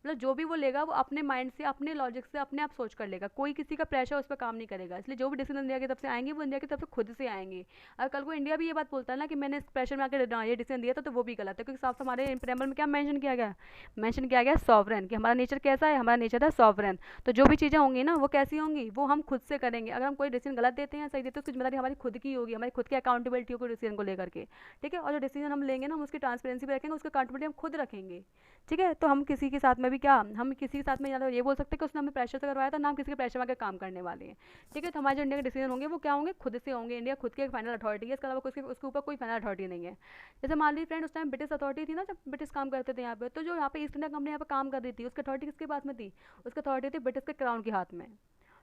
मतलब जो भी वो लेगा वो अपने माइंड से, अपने लॉजिक से, अपने आप सोच कर लेगा, कोई किसी का प्रेशर उस पर काम नहीं करेगा। इसलिए जो भी डिसीजन इंडिया की तरफ से आएंगे वो इंडिया की तरफ से खुद से आएंगे। और कल को इंडिया भी ये बात बोलता है ना कि मैंने इस प्रेशर में आकर ये डिसीजन दिया था, तो वो भी गलत है, क्योंकि साफ हमारे प्रेम्बल में क्या मेंशन किया गया सॉवरेन, कि हमारा नेचर कैसा है, हमारा नेचर है सॉवरेन। तो जो भी चीज़ें होंगी ना वो कैसी होंगी, वो हम खुद से करेंगे। अगर हम कोई डिसीजन गलत देते हैं या सही देते हैं उसकी जिम्मेदारी हमारी खुद की होगी, हमारी खुद की अकाउंटेबिलिटी होगी डिसीजन को लेकर के, ठीक है। और जो डिसीजन हम लेंगे ना हम उसकी ट्रांसपेरेंसी भी रखेंगे, उसकी अकाउंटेबिलिटी हम खुद रखेंगे, ठीक है। तो हम किसी के साथ में भी क्या, हम किसी के साथ में या तो ये बोल सकते हैं कि उसने हमें प्रेशर से करवाया था, ना हम किसी के प्रेशर में आकर काम करने वाले हैं। ठीक है, तो हमारे जो इंडिया के डिसीजन होंगे वो क्या होंगे, खुद से होंगे। इंडिया खुद की एक फाइनल अथॉरिटी है, इसके अलावा उसके ऊपर कोई फाइनल अथॉरिटी नहीं है। जैसे मान लीजिए फ्रेंड, उस टाइम ब्रिटिश अथॉरिटी थी ना, जब ब्रिटिश काम करते थे यहाँ पे, तो जो यहाँ पे ईस्ट इंडिया कंपनी यहाँ पे काम कर रही थी, उसकी अथॉरिटी किसके पास में थी, उसकी अथॉरिटी थी ब्रिटिश के क्राउन के हाथ में।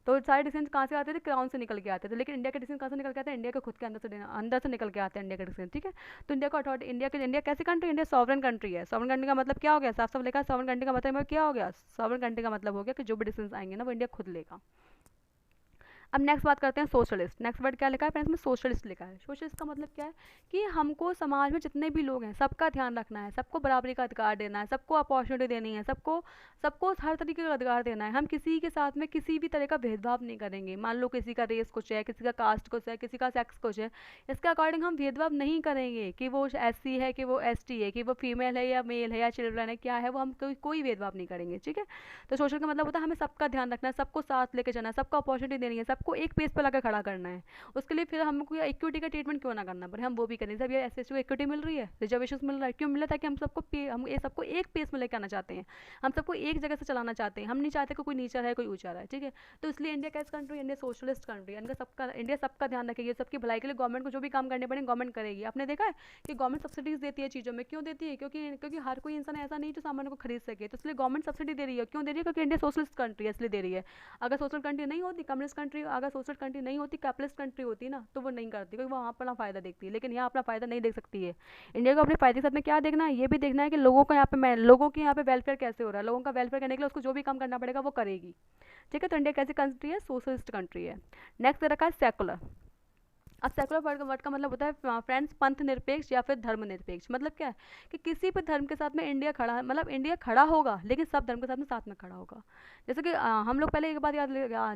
तो सारे डिसीजन कहाँ से आते थे, क्राउन से निकल के आते थे। लेकिन इंडिया के डिसीजन कहाँ से निकल के आते हैं, इंडिया के खुद के अंदर से निकल के आते हैं इंडिया के डिसीजन। ठीक है, तो इंडिया का अथॉरिटी, इंडिया कैसी कंट्री, इंडिया सॉवरन कंट्री है। सॉवरन कंट्री का मतलब क्या हो गया, साफ साफ लिखा है सॉवरन कंट्री का मतलब क्या हो गया, सॉवरन कंट्री का मतलब हो गया कि जो भी डिसीजन आएंगे ना वो इंडिया खुद लेगा। अब नेक्स्ट बात करते हैं सोशलिस्ट। नेक्स्ट वर्ड क्या लिखा है फ्रेंड्स में, सोशलिस्ट लिखा है। सोशलिस्ट का मतलब क्या है कि हमको समाज में जितने भी लोग हैं सबका ध्यान रखना है, सबको बराबरी का अधिकार देना है, सबको अपॉर्चुनिटी देनी है, सबको सबको हर तरीके का अधिकार देना है। हम किसी के साथ में किसी भी तरह का भेदभाव नहीं करेंगे। मान लो किसी का रेस कुछ है, किसी का कास्ट कुछ है, किसी का सेक्स कुछ है, इसके अकॉर्डिंग हम भेदभाव नहीं करेंगे कि वो SC है कि वो ST है, कि वो फीमेल है या मेल है या चिल्ड्रन है, क्या है वो, हम कोई भेदभाव नहीं करेंगे। ठीक है, तो सोशल का मतलब होता है हमें सबका ध्यान रखना है, सबको साथ लेके चलना है, सबको अपॉर्चुनिटी देनी है, सबको एक पेज पर लाकर खड़ा करना है। उसके लिए फिर हमको इक्विटी का ट्रीटमेंट क्यों ना करना पड़े, हम वो भी करें। सब ये SC को इक्विटी मिल रही है, रिजर्वेशन मिल रहा है, क्यों मिल रहा है, ताकि हम ये सबको एक पेज में लेकर आना चाहते हैं, हम सबको एक जगह से चलाना चाहते हैं। हम नहीं चाहते कि कोई नीचा है कोई ऊंचा है। ठीक है, तो इसलिए इंडिया कैसी कंट्री, इंडिया सोशलिस्ट कंट्री है। इंडिया सबका ध्यान रखेगी, सबकी भलाई के लिए गवर्नमेंट को जो भी काम करने पड़े गवर्नमेंट करेगी। आपने देखा है कि गवर्नमेंट सब्सिडीज देती है चीज़ों में, क्यों देती है, क्योंकि हर कोई इंसान ऐसा नहीं जो सामान को खरीद सके, तो इसलिए गवर्नमेंट सब्सिडी दे रही है। क्यों दे रही है, क्योंकि इंडिया सोशलिस्ट कंट्री है इसलिए दे रही है। अगर सोशल कंट्री नहीं होती, कम्युनिस्ट कंट्री, अगर सोशल कंट्री नहीं होती, कैपिटलिस्ट कंट्री होती ना, तो वो नहीं करती, क्योंकि वहाँ अपना फायदा देखती है। लेकिन यहाँ अपना फायदा नहीं देख सकती है। इंडिया को अपने फायदे के साथ में क्या देखना है, ये भी देखना है कि लोगों का लोगों के यहाँ पे वेलफेयर कैसे हो रहा है। लोगों का वेलफेयर करने के लिए उसको जो भी काम करना पड़ेगा वो करेगी। ठीक है, तो इंडिया कैसी कंट्री है, सोशलिस्ट कंट्री है। नेक्स्ट रखा है सेकुलर। अब सेकुलर वर्ड का मतलब होता है फ्रेंड्स पंथ निरपेक्ष या फिर धर्म निरपेक्ष। मतलब क्या है कि किसी भी धर्म के साथ में इंडिया खड़ा है, मतलब इंडिया खड़ा होगा लेकिन सब धर्म के साथ में खड़ा होगा। जैसे कि हम लोग पहले एक बात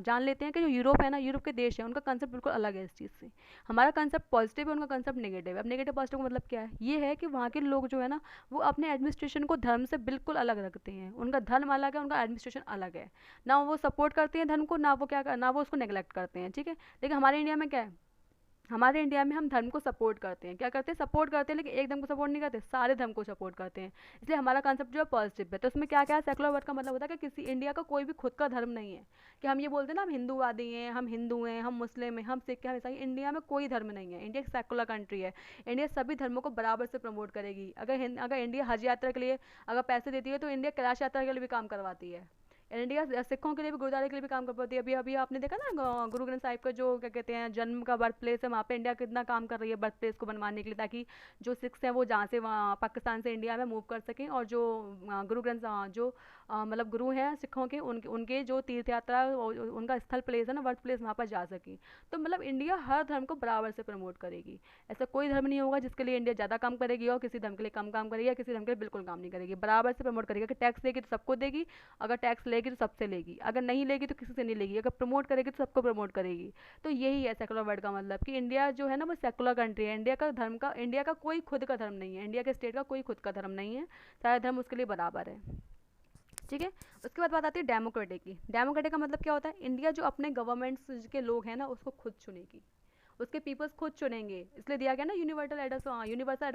जान लेते हैं कि जो यूरोप है ना, यूरोप के देश है, उनका कंसेप्ट बिल्कुल अलग है इस चीज़ से। हमारा कंसेप्ट पॉजिटिव है, उनका कंसेप्ट नेगेटिव है। अब नेगेटिव पॉजिटिव का मतलब क्या है, ये है कि वहाँ के लोग जो है ना वो अपने एडमिनिस्ट्रेशन को धर्म से बिल्कुल अलग रखते हैं। उनका धर्म अलग है, उनका एडमिनिस्ट्रेशन अलग है। ना वो सपोर्ट करते हैं धर्म को, ना वो उसको नेग्लेक्ट करते हैं। ठीक है, लेकिन हमारे इंडिया में क्या है, हमारे इंडिया में हम धर्म को सपोर्ट करते हैं। क्या करते हैं, सपोर्ट करते हैं, लेकिन एक धर्म को सपोर्ट नहीं करते, सारे धर्म को सपोर्ट करते हैं। इसलिए हमारा कंसेप्ट जो है पॉजिटिव है। तो उसमें क्या क्या है, सेकुलर वर्ड का मतलब होता है कि किसी इंडिया का कोई भी खुद का धर्म नहीं है। कि हम ये बोलते हैं ना हम हिंदूवादी हैं, हम हिंदू हैं, हम मुस्लिम हैं, हम सिख हैं, हम ईसाई। इंडिया में कोई धर्म नहीं है। इंडिया एक सेकुलर कंट्री है। इंडिया सभी धर्मों को बराबर से प्रमोट करेगी। अगर इंडिया हज यात्रा के लिए अगर पैसे देती है, तो इंडिया कैलाश यात्रा के लिए भी काम करवाती है। इंडिया सिखों के लिए भी, गुरुद्वारे के लिए भी काम कर पाती है। अभी अभी आपने देखा ना गुरु ग्रंथ साहिब का जो क्या कहते हैं जन्म का बर्थ प्लेस है, वहाँ पे इंडिया कितना काम कर रही है बर्थ प्लेस को बनवाने के लिए, ताकि जो सिख्स हैं वो जहाँ से वहाँ पाकिस्तान से इंडिया में मूव कर सकें, और जो गुरु ग्रंथ जो मतलब गुरु हैं सिखों के, उनके जो तीर्थ यात्रा उनका स्थल प्लेस है ना, बर्थ प्लेस, वहाँ पर जा सकें। तो मतलब इंडिया हर धर्म को बराबर से प्रमोट करेगी। ऐसा कोई धर्म नहीं होगा जिसके लिए इंडिया ज़्यादा काम करेगी और किसी धर्म के लिए कम काम करेगी, या किसी धर्म के लिए बिल्कुल काम नहीं करेगी। बराबर से प्रमोट करेगी। कि टैक्स लेगी तो सबको देगी, अगर टैक्स लेगी तो सबसे लेगी, अगर नहीं लेगी तो किसी से नहीं लेगी, अगर प्रमोट करेगी तो सबको प्रमोट करेगी। तो यही है सेकुलर वर्ड का मतलब, कि इंडिया जो है ना वो सेकुलर कंट्री है। इंडिया का कोई खुद का धर्म नहीं है। इंडिया के स्टेट का कोई खुद का धर्म नहीं है, सारे धर्म उसके लिए बराबर है। ठीक है, उसके बाद बात आती है डेमोक्रेटिक की। डेमोक्रेटिक का मतलब क्या होता है, इंडिया जो अपने गवर्नमेंट्स के लोग हैं ना उसको खुद चुनेगी, उसके पीपल्स खुद चुनेंगे। इसलिए दिया गया ना universal adult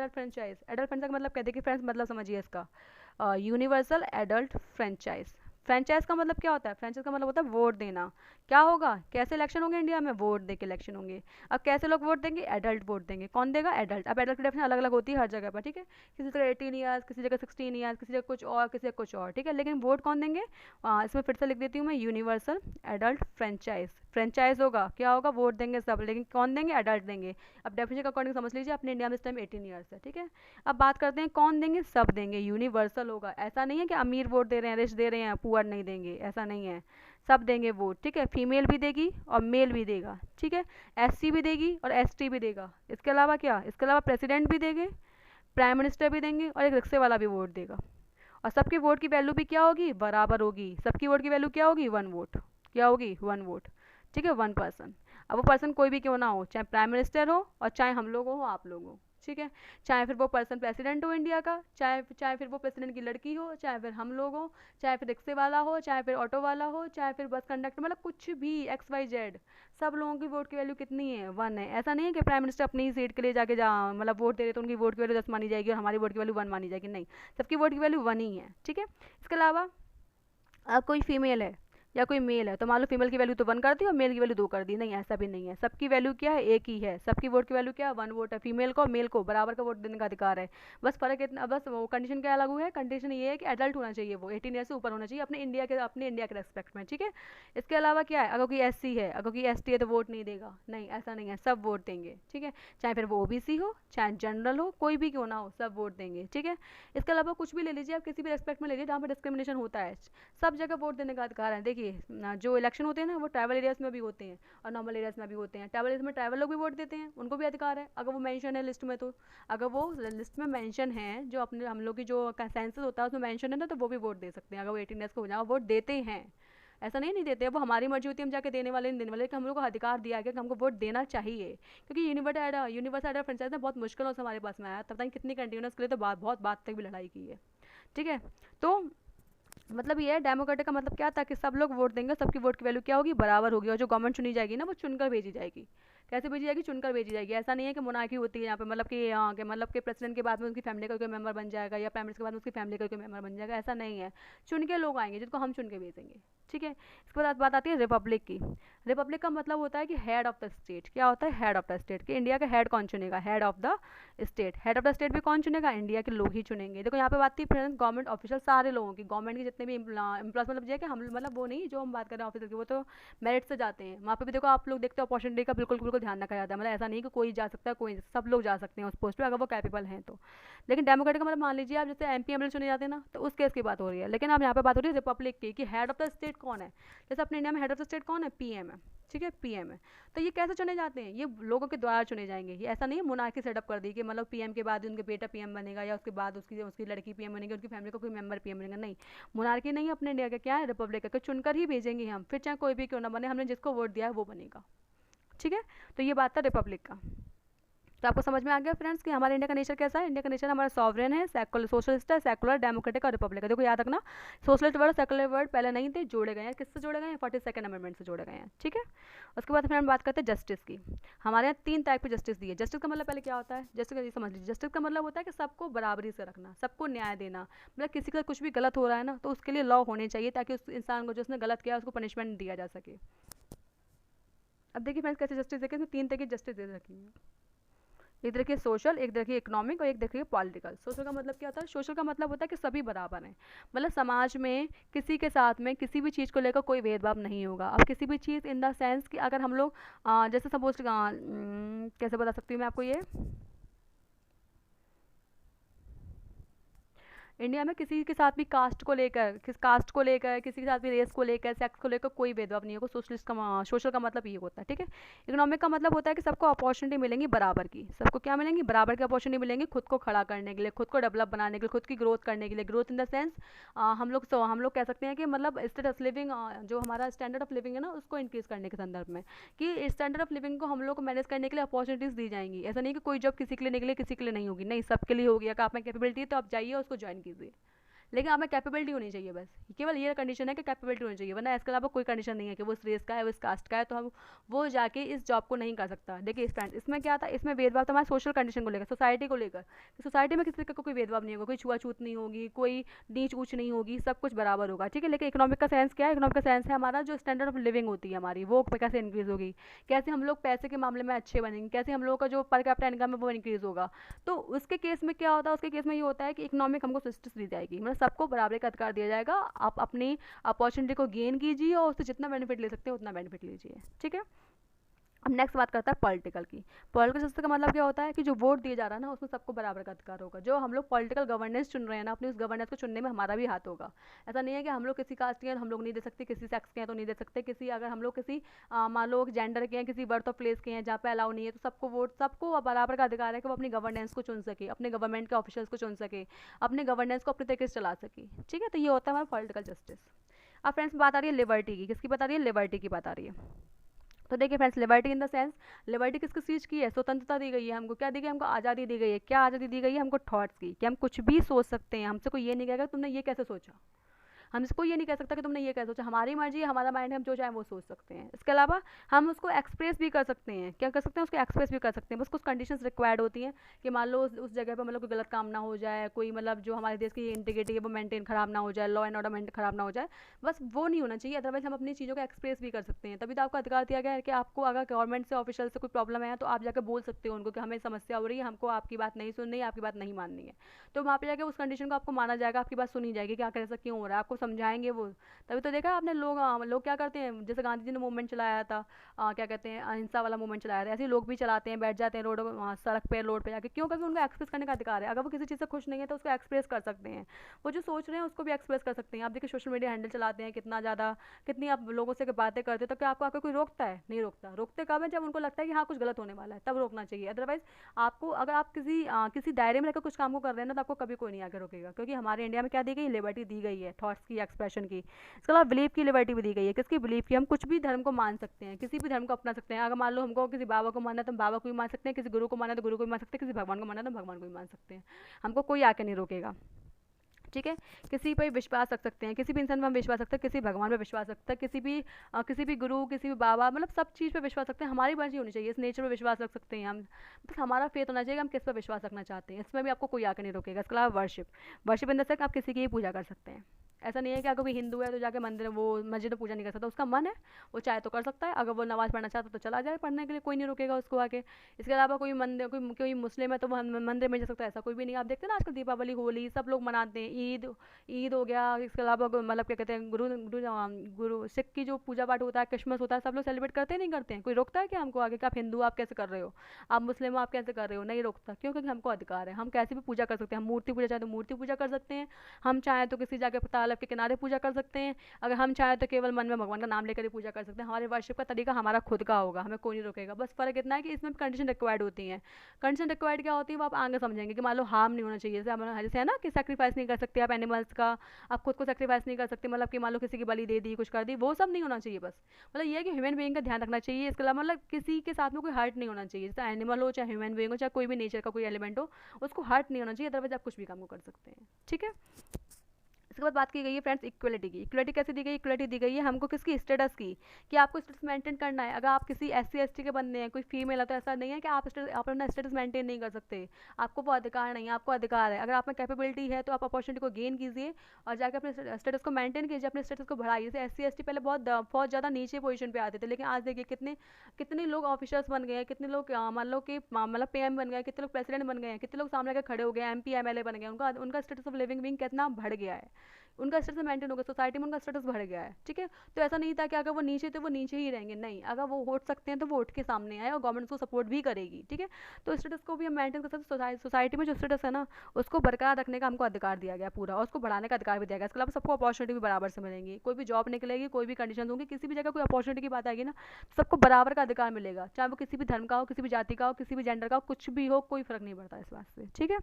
franchise. Adult franchise का मतलब कहते हैं कि फ्रेंड्स मतलब समझिए इसका, यूनिवर्सल एडल्ट फ्रेंचाइज। फ्रेंचाइज का मतलब क्या होता है, फ्रेंचाइज का मतलब होता है वोट देना। क्या होगा, कैसे इलेक्शन होंगे इंडिया में, वोट दे के इलेक्शन होंगे। अब कैसे लोग वोट देंगे, एडल्ट वोट देंगे। कौन देगा, एडल्ट। अब एडल्ट की डेफिनेशन अलग अलग होती है हर जगह पर। ठीक है, किसी जगह 18 ईयर्स, किसी जगह 16 ईयर्स, किसी जगह कुछ और, किसी जगह कुछ और। ठीक है, लेकिन वोट कौन देंगे, इसमें फिर से लिख देती हूँ मैं, यूनिवर्सल एडल्ट फ्रेंचाइज। फ्रेंचाइज होगा, क्या होगा, वोट देंगे सब, लेकिन कौन देंगे, एडल्ट देंगे। अब डेफिनेशन के अकॉर्डिंग समझ लीजिए अपने इंडिया में इस टाइम 18 ईयर्स है। ठीक है, अब बात करते हैं कौन देंगे, सब देंगे, यूनिवर्सल होगा। ऐसा नहीं है कि अमीर वोट दे रहे हैं, रिच दे रहे हैं, पुअर नहीं देंगे, ऐसा नहीं है, सब देंगे वोट। ठीक है, फीमेल भी देगी और मेल भी देगा। ठीक है, SC भी देगी और ST भी देगा। इसके अलावा क्या, इसके अलावा प्रेसिडेंट भी देंगे, प्राइम मिनिस्टर भी देंगे, और एक रिक्शे वाला भी वोट देगा। और सबकी वोट की वैल्यू भी क्या होगी, बराबर होगी। सबकी वोट की वैल्यू क्या होगी, 1 वोट। क्या होगी, 1 वोट। ठीक है, 1 पर्सन। अब वो पर्सन कोई भी क्यों ना हो, चाहे प्राइम मिनिस्टर हो और चाहे हम लोग हो, आप लोग हो। ठीक है, चाहे फिर वो पर्सन प्रेसिडेंट हो इंडिया का, चाहे फिर वो प्रेसिडेंट की लड़की हो, चाहे फिर हम लोग हो, चाहे फिर रिक्शे वाला हो, चाहे फिर ऑटो वाला हो, चाहे फिर बस कंडक्टर, मतलब कुछ भी XYZ, सब लोगों की वोट की वैल्यू कितनी है, 1 है। ऐसा नहीं है कि प्राइम मिनिस्टर अपनी ही सीट के लिए जाके मतलब वोट दे रहे तो उनकी वोट की वैल्यू 10 मानी जाएगी और हमारी वोट की वैल्यू 1 मानी जाएगी। नहीं, सबकी वोट की वैल्यू 1 ही है। ठीक है, इसके अलावा कोई फीमेल है या कोई मेल है तो मान लो फीमेल की वैल्यू तो 1 कर दी और मेल की वैल्यू 2 कर दी, नहीं ऐसा भी नहीं है। सबकी वैल्यू क्या है, एक ही है। सबकी वोट की वैल्यू क्या है, 1 वोट है। फीमेल को मेल को बराबर का वोट देने का अधिकार है। बस फर्क इतना, बस वो कंडीशन क्या लागू है, कंडीशन ये है कि एडल्ट होना चाहिए, वो 18 ईयर से ऊपर होना चाहिए अपने इंडिया के रेस्पेक्ट में, ठीक है। इसके अलावा क्या है, अगर कोई SC है, अगर कोई ST है तो वोट नहीं देगा, नहीं ऐसा नहीं है, सब वोट देंगे, ठीक है। चाहे फिर वो OBC हो, चाहे जनरल हो, कोई भी क्यों ना हो, सब वोट देंगे, ठीक है। इसके अलावा कुछ भी ले लीजिए आप, किसी भी रेस्पेक्ट में ले लीजिए जहाँ पर डिस्क्रिमिनेशन होता है, सब जगह वोट देने का अधिकार है। देखिए जो इलेक्शन होते हैं ना, वो ट्राइबल एरियाज में भी होते हैं और नॉर्मल एरियाज में भी होते हैं। ट्राइबल एरियाज में ट्राइबल लोग भी वोट देते हैं, उनको भी अधिकार है अगर वो मेंशन है लिस्ट में। तो अगर वो लिस्ट में मेंशन है, जो अपने हम लोग की जो सेंसस होता है उसमें मेंशन है ना, तो वो भी वोट दे सकते हैं अगर वो 18 ईयर्स को हो जाए, वोट देते हैं। ऐसा नहीं देते, वो हमारी मर्जी होती है, हम जाके देने वाले नहीं देने वाले, कि हम लोग को अधिकार दिया गया कि हमको वोट देना चाहिए। क्योंकि यूनिवर्सल फ्रेंचाइज में बहुत मुश्किलों से हमारे पास में आया, पता नहीं कितनी कंटिन्यूस के लिए तो बहुत बात तक भी लड़ाई की है, ठीक है। तो मतलब ये है डेमोक्रेटिक का मतलब क्या था कि सब लोग वोट देंगे, सबकी वोट की वैल्यू क्या होगी, बराबर होगी, और जो गवर्नमेंट चुनी जाएगी ना वो चुनकर भेजी जाएगी। कैसे भेजी जाएगी, चुनकर भेजी जाएगी। ऐसा नहीं है कि मोनार्की होती है यहाँ पे, मतलब कि प्रेसिडेंट के बाद में उसकी फैमिली का कोई मेंबर बन जाएगा या प्राइम मिनिस्टर के बाद में उसकी फैमिली का कोई मेंबर बन जाएगा, ऐसा नहीं है। चुन के लोग आएंगे जिनको हम चुन के भेजेंगे, ठीक है। इसके बाद बात आती है रिपब्लिक की। रिपब्लिक का मतलब होता है कि हेड ऑफ द स्टेट। क्या होता है, हेड ऑफ द स्टेट। कि इंडिया का हेड कौन चुनेगा, head of the state. Head of the state भी कौन चुनेगा, इंडिया के लोग ही चुनेंगे। देखो यहाँ पे बात थी फ्रेंड्स गवर्नमेंट ऑफिशियल, सारे लोगों की, गवर्नमेंट के जितने भी एम्प्लॉयज, मतलब ये कि हम मतलब वो नहीं जो हम बात कर रहे हैं ऑफिसर की, वो तो मेरिट से जाते हैं। वहाँ पे भी देखो आप लोग देखते हो अपॉर्चुनिटी का बिल्कुल बिल्कुल ध्यान रखा जाता है। मतलब ऐसा नहीं कि कोई जा सकता है, कोई, सब लोग जा सकते हैं उस पोस्ट पे अगर वो कैपेबल हैं तो। लेकिन डेमोक्रेटिक का मतलब मान लीजिए आप जैसे MP ML चुने जाते हैं ना, तो उस केस की बात हो रही है। लेकिन अब यहाँ पे बात हो रही है रिपब्लिक की, कि हेड ऑफ द स्टेट कौन है। जैसे अपने इंडिया में हेड ऑफ द स्टेट कौन है, PM है, ठीक है, PM है। तो ये कैसे चुने जाते हैं, ये लोगों के द्वारा चुने जाएंगे। ये ऐसा नहीं है मोनार्की सेटअप कर दी कि मतलब PM के बाद उनके बेटा PM बनेगा या उसके बाद उसकी उसकी लड़की PM बनेगी, उनकी फैमिली का कोई मेंबर PM बनेगा, नहीं। मोनार्की नहीं है अपने इंडिया का, क्या है, रिपब्लिक है। चुनकर ही भेजेंगे हम, फिर चाहे कोई भी क्यों ना बने, हमने जिसको वोट दिया है वो बनेगा, ठीक है। तो ये बात था रिपब्लिक का। तो आपको समझ में आ गया फ्रेंड्स कि हमारे इंडिया का नेचर कैसा है। इंडिया का नेचर हमारा सॉवरेन है, सेकुलर सोशलिस्ट है, सेकुलर, डेमोक्रेटिक और रिपब्लिक है। देखो याद रखना, सोशलिस्ट वर्ड, सेकुलर वर्ड पहले नहीं थे, जोड़े गए हैं। किससे जोड़े गए हैं, 42nd अमेंडमेंट से जोड़े गए हैं, ठीक है। उसके बाद फिर हम बात करते हैं जस्टिस की। हमारे यहाँ 3 टाइप की जस्टिस दी है। जस्टिस का मतलब पहले क्या होता है, जस्टिस का समझ लीजिए। जस्टिस का मतलब होता है कि सबको बराबरी से रखना, सबको न्याय देना। मतलब किसी का कुछ भी गलत हो रहा है ना, तो उसके लिए लॉ होने चाहिए ताकि उस इंसान को जो उसने गलत किया उसको पनिशमेंट दिया जा सके। अब देखिए फ्रेंड्स कैसे जस्टिस देखें, इसमें 3 तरह की जस्टिस दे रखी है। एक देखिए सोशल, एक देखिए इकोनॉमिक और एक देखिए पॉलिटिकल। सोशल का मतलब क्या होता है, सोशल का मतलब होता है कि सभी बराबर हैं। मतलब समाज में किसी के साथ में किसी भी चीज़ को लेकर कोई भेदभाव नहीं होगा। अब किसी भी चीज़ इन द सेंस कि अगर हम लोग जैसे सपोज कैसे बता सकती हूँ मैं आपको ये, इंडिया में किसी के साथ भी कास्ट को लेकर किसी के साथ भी रेस को लेकर, सेक्स को लेकर कोई भेदभाव नहीं होगा। सोशल का मतलब ये होता है, ठीक है। इकोनॉमिक का मतलब होता है कि सबको अपॉर्चुनिटी मिलेंगी बराबर की। सबको क्या मिलेंगी, बराबर की अपॉर्चुनिटी मिलेंगी खुद को खड़ा करने के लिए, खुद को डेवलप बनाने के लिए, खुद की ग्रोथ करने के लिए। ग्रोथ इन द सेंस हम लोग कह सकते हैं कि मतलब स्टेटस लिविंग, जो हमारा स्टैंडर्ड ऑफ लिविंग है ना, उसको इंक्रीज करने के संदर्भ में, कि स्टैंडर्ड ऑफ लिविंग को हम लोग को मैनेज करने के लिए अपॉर्चुनिटीज दी जाएंगी। ऐसा नहीं कि कोई जॉब किसी के लिए निकले किसी के लिए नहीं होगी, नहीं, सबके लिए होगी। अगर आप में कैपेबिलिटी है तो आप जाइए उसको ज्वाइन कीजिए, लेकिन आप में कैपेबिलिटी होनी चाहिए। बस केवल ये कंडीशन है कि कैपेबिलिटी होनी चाहिए, वरना इसके अलावा कोई कंडीशन नहीं है कि वो इस रेस का है, वो इस कास्ट का है, तो हम वो जाके इस जॉब को नहीं कर सकता। देखिए फ्रेंड्स, इसमें क्या था, इसमें भेदभाव तो हमारे सोशल कंडीशन को लेकर, सोसाइटी को लेकर। सोसाइटी में किसी का कोई भेदभाव नहीं होगा, कोई छुआछूत नहीं होगी, कोई नीच ऊंच नहीं होगी, सब कुछ बराबर होगा, ठीक है। लेकिन इकोनॉमिक का सेंस क्या है, इकोनॉमिक का सेंस है हमारा जो स्टैंडर्ड ऑफ लिविंग होती है हमारी, वो कैसे इंक्रीज होगी, कैसे हम लोग पैसे के मामले में अच्छे बनेंगे, कैसे हम लोग का जो पर कैपिटा इनकम है वो इंक्रीज होगा। तो उसके केस में क्या होता है, उसके केस में ये होता है कि इकोनॉमिक हमको जस्टिस दी जाएगी, मतलब सबको बराबरी का अधिकार दिया जाएगा। आप अपनी अपॉर्चुनिटी को गेन कीजिए और उससे जितना बेनिफिट ले सकते हैं उतना बेनिफिट लीजिए, ठीक है। अब नेक्स्ट बात करता है पॉलिटिकल की। पॉलिटिकल सिस्टम का मतलब क्या होता है कि जो वोट दिया जा रहा है ना, उसमें सबको बराबर का अधिकार होगा। जो हम लोग पॉलिटिकल गवर्नेंस चुन रहे हैं ना, अपनी उस गवर्नेंस को चुनने में हमारा भी हाथ होगा। ऐसा नहीं है कि हम लोग किसी कास्ट के हैं हम लोग नहीं दे सकते, किसी सेक्स के हैं तो नहीं दे सकते, किसी अगर हम लोग किसी मान लो जेंडर के हैं, किसी बर्थ ऑफ प्लेस के हैं जहाँ पे अलाउ नहीं है, तो सबको वोट, सबको बराबर का अधिकार है कि वो अपनी गवर्नेंस को चुन सके, अपने गवर्नमेंट के ऑफिशियल्स को चुन सके, अपने गवर्नेंस को अपने तरीके से चला सके, ठीक है। तो ये होता है हमारा पॉलिटिकल जस्टिस। अब फ्रेंड्स बात आ रही है लिबर्टी की। किसकी बात आ रही है, लिबर्टी की बात आ रही है। तो देखिए friends, liberty in the sense, liberty किस किस चीज़ की है, स्वतंत्रता दी गई है हमको। क्या दी गई, हमको आज़ादी दी गई है। क्या आज़ादी दी गई है हमको, थॉट्स की, कि हम कुछ भी सोच सकते हैं। हमसे कोई ये नहीं कहेगा तुमने ये कैसे सोचा, हम इसको ये नहीं कह सकता कि तुमने ये क्या सोचा, हमारी मर्जी है, हमारा माइंड है, हम जो चाहें वो सोच सकते हैं। इसके अलावा हम उसको एक्सप्रेस भी कर सकते हैं, क्या कर सकते हैं, उसको एक्सप्रेस भी कर सकते हैं। बस कुछ कंडीशंस रिक्वायर्ड होती हैं कि मान लो उस जगह पर मतलब कोई गलत काम ना हो जाए, कोई मतलब जो हमारे देश की इंटीग्रिटी है वो मेंटेन खराब ना हो जाए, लॉ एंड ऑर्डर मेंटेन खराब ना हो जाए, बस वो नहीं होना चाहिए। अदरवाइज हम अपनी चीज़ों को एक्सप्रेस भी कर सकते हैं। तभी तो आपको अधिकार दिया गया है कि आपको अगर गवर्नमेंट से ऑफिशियल से कोई प्रॉब्लम है तो आप जाकर बोल सकते हो उनको कि हमें समस्या हो रही है, हमको आपकी बात नहीं सुननी है, आपकी बात नहीं माननी है। तो वहाँ पे जाकर उस कंडीशन को आपको माना जाएगा, आपकी बात सुनी जाएगी कि आखिर ऐसा क्यों हो रहा है, आपको समझाएंगे वो। तभी तो देखा आपने लोग क्या करते हैं, जैसे गांधी जी ने मूवमेंट चलाया था, क्या कहते हैं, अहिंसा वाला मूवमेंट चलाया था, ऐसे ही लोग भी चलाते हैं, बैठ जाते हैं रोड सड़क पे रोड पे जाके। क्यों? क्योंकि उनको एक्सप्रेस करने का अधिकार है। अगर वो किसी चीज़ से खुश नहीं है तो उसको एक्सप्रेस कर सकते हैं, वो जो सोच रहे हैं उसको भी एक्सप्रेस कर सकते हैं। आप देखिए सोशल मीडिया हैंडल चलाते हैं कितना ज़्यादा, कितनी आप लोगों से बातें करते हैं, तो क्या आपको आकर कोई रोकता है? नहीं रोकता। रोकते कब है? जब उनको लगता है कि हाँ कुछ गलत होने वाला है, तब रोकना चाहिए। अदरवाइज आपको, अगर आप किसी दायरे में रहकर कुछ काम को कर रहे हैं ना, तो आपको कभी कोई नहीं आकर रोकेगा। क्योंकि हमारे इंडिया में क्या दी गई, लिबर्टी दी गई है थॉट्स की, एक्सप्रेशन की। इसके अलावा बिलीफ की लिबर्टी भी दी गई है। किसकी? बिलीफ की। हम कुछ भी धर्म को मान सकते हैं, किसी भी धर्म को अपना सकते हैं। अगर मान लो हमको किसी बाबा को मानना है तो हम बाबा को भी मान सकते हैं, किसी गुरु को मानना है तो गुरु को भी मान सकते हैं, किसी भगवान को मानना है तो भगवान को भी मान सकते हैं। हमको कोई आके नहीं रोकेगा, ठीक है। किसी पे विश्वास रख सकते हैं, किसी भी इंसान पे हम विश्वास रखते हैं, किसी भगवान पे विश्वास रखते हैं, किसी भी गुरु, किसी भी बाबा, मतलब सब चीज़ पे विश्वास रखते हैं। हमारी मर्जी होनी चाहिए, इस नेचर पे विश्वास रख सकते हैं हम, बस हमारा फेथ होना चाहिए हम किस पर विश्वास रखना चाहते हैं। इसमें भी आपको कोई आकर नहीं रोकेगा। इसके अलावा worship, worship in the sense आप किसी की भी पूजा कर सकते हैं। ऐसा नहीं है कि अगर कोई हिंदू है तो जाके मंदिर वो मस्जिद में पूजा नहीं कर सकता, उसका मन है, वो चाहे तो कर सकता है। अगर वो नमाज़ पढ़ना चाहता है तो चला जाए पढ़ने के लिए, कोई नहीं रोकेगा उसको आके। इसके अलावा कोई मंदिर, कोई मुस्लिम है तो वो मंदिर में जा सकता है, ऐसा कोई भी नहीं। आप देखते हैं ना आजकल दीपावली, होली सब लोग मनाते हैं, ईद ईद हो गया। इसके अलावा मतलब क्या कहते हैं, गुरु सिख की जो पूजा पाठ होता है, क्रिसमस होता है, सब लोग सेलिब्रेट करते हैं, नहीं करते हैं? कोई रोकता है कि हमको आगे कि आप हिंदू आप कैसे कर रहे हो, आप मुस्लिम हो आप कैसे कर रहे हो? नहीं रोकता। क्यों? क्योंकि हमको अधिकार है, हम कैसे भी पूजा कर सकते हैं। हम मूर्ति पूजा चाहे तो मूर्ति पूजा कर सकते हैं, हम चाहें तो किसी जगह तालाब के किनारे पूजा कर सकते हैं, अगर हम चाहें तो केवल मन में भगवान का नाम लेकर ही पूजा कर सकते हैं। हमारे वर्शिप का तरीका हमारा खुद का होगा, हमें कोई नहीं रोकेगा। बस फर्क इतना है कि इसमें कंडीशन रिक्वायर्ड होती है। कंडीशन रिक्वायर्ड क्या होती है वो आप आगे समझेंगे कि मान लो हार्म नहीं होना चाहिए। जैसे है ना कि सेक्रीफाइस नहीं कर सकते आप एनिमल्स का, आप खुद को सेक्रीफाइस नहीं कर सकते, मतलब कि मान लो किसी की बलि दे दी, कुछ कर दी, वो सब नहीं होना चाहिए। बस मतलब ये है कि ह्यूमन बीइंग का ध्यान रखना चाहिए। इसके अलावा मतलब किसी के साथ में कोई हर्ट नहीं होना चाहिए, जैसे एनिमल हो चाहे ह्यूमन बीइंग हो चाहे कोई भी नेचर का कोई एलिमेंट हो, उसको हर्ट नहीं होना चाहिए। अदरवाइज आप कुछ भी काम को कर सकते हैं, ठीक है। इसके बाद बात की गई है फ्रेंड्स इक्वलिटी की। इक्वलिटी कैसे दी गई? इक्वलिटी दी गई है हमको किसकी? स्टेटस की, कि आपको स्टेटस मेंटेन करना है। अगर आप किसी SC ST के बंदे हैं, कोई फीमेल है, तो ऐसा नहीं है कि आप अपना स्टेटस मेंटेन नहीं कर सकते, आपको वो अधिकार नहीं है, आपको अधिकार है। अगर आप में कैपेबिलिटी है तो आप अपॉर्चुनिटी को गेन कीजिए और जाकर अपने स्टेटस को मेंटेन कीजिए, अपने स्टेटस को बढ़ाइए। जैसे SC ST पहले बहुत ज़्यादा नीचे पोजीशन पे आते थे, लेकिन आज देखिए कितने लोग ऑफिसर्स बन गए हैं, कितने लोग मान लो कि मतलब PM बन गए, कितने लोग प्रेसिडेंट बन गए हैं, कितने लोग सामने आकर खड़े हो गए, MP MLA बन गए, उनका उनका स्टेटस ऑफ लिविंग बीइंग कितना बढ़ गया है, उनका स्टेटस मेंटेन होगा, सोसाइटी में उनका स्टेटस बढ़ गया है, ठीक है। तो ऐसा नहीं था कि अगर वो नीचे थे वो नीचे ही रहेंगे, नहीं, अगर वो उठ सकते हैं तो वो उठ के सामने आए और गवर्नमेंट को सपोर्ट भी करेगी, ठीक है। तो स्टेटस को भी हम मेंटेन कर सकते हैं। सोसाइटी में जो स्टेटस है ना उसको बरकरार रखने का हमको अधिकार दिया गया पूरा, और उसको बढ़ाने का अधिकार भी दिया गया। इसके अलावा सबको अपॉर्चुनिटी भी बराबर से मिलेंगी, कोई भी जॉब निकलेगी, कोई भी कंडीशन होंगी, किसी भी जगह कोई अपॉर्चुनिटी की बात आएगी ना, सबको बराबर का अधिकार मिलेगा, चाहे वो किसी भी धर्म का हो, किसी भी जाति का हो, किसी भी जेंडर का हो, कुछ भी हो, कोई फर्क नहीं पड़ता इस बात से, ठीक है।